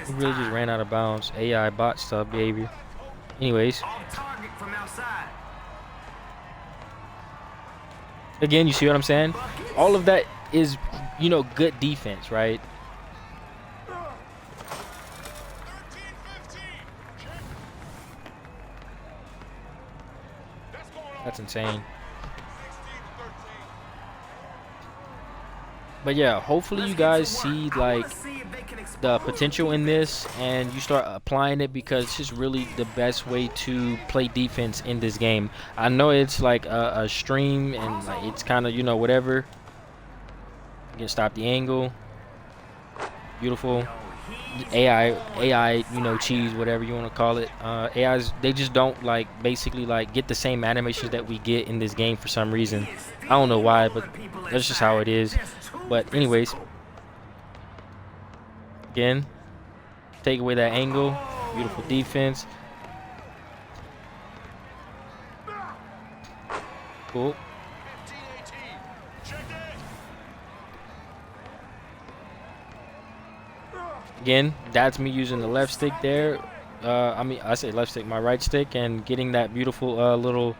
A: He really just ran out of bounds. AI bot stuff, baby. Anyways. Again, you see what I'm saying? All of that is, you know, good defense, right? That's insane. But yeah, hopefully you guys see like the potential in this and you start applying it, because it's just really the best way to play defense in this game. I know it's like a stream and like it's kind of, you know, whatever. You can stop the angle. Beautiful. AI, you know, cheese, whatever you want to call it. AIs, they just don't like basically like get the same animations that we get in this game for some reason. I don't know why, but that's just how it is. But anyways, again, take away that angle. Beautiful defense. Cool. Again, that's me using the left stick there. I mean, I say left stick, my right stick, and getting that beautiful little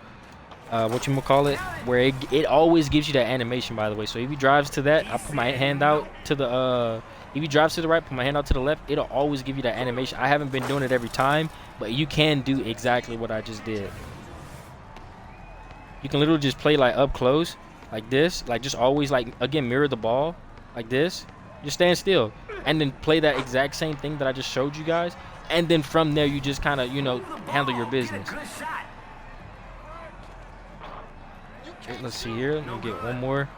A: whatchamacallit, where it always gives you that animation, by the way. So if he drives to that, I put my hand out to the if he drives to the right, put my hand out to the left, it'll always give you that animation. I haven't been doing it every time, but you can do exactly what I just did. You can literally just play like up close like this, like just always like, again, mirror the ball like this, just stand still and then play that exact same thing that I just showed you guys, and then from there you just kind of, you know, handle your business. Okay, let's see here. Let me get one more.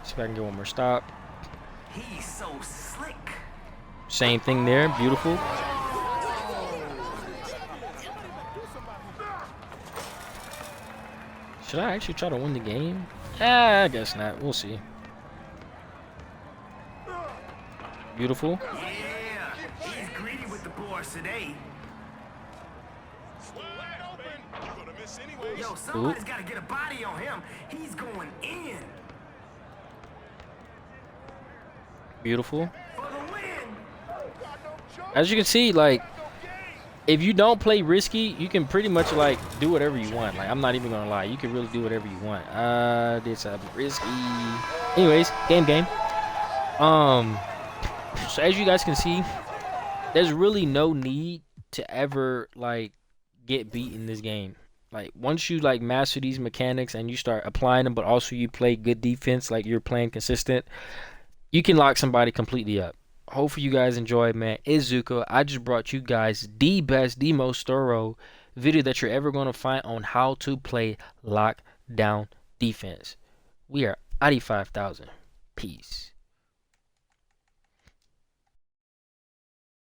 A: See if I can get one more stop.
B: He's so slick.
A: Same thing there. Beautiful. Should I actually try to win the game? I guess not. We'll see. Beautiful.
B: Yeah, he's greedy with the boards today. Yo, somebody's got to get a body on him. He's going in.
A: Beautiful.
B: For the win.
A: As you can see, like, if you don't play risky, you can pretty much like do whatever you want. Like, I'm not even gonna lie, you can really do whatever you want. This risky. Anyways, game. So as you guys can see, there's really no need to ever like get beat in this game. Like, once you like master these mechanics and you start applying them, but also you play good defense, like you're playing consistent, you can lock somebody completely up. Hopefully you guys enjoyed, man. It's Zooko. I just brought you guys the best, the most thorough video that you're ever going to find on how to play lockdown defense. We are 85,000. Peace.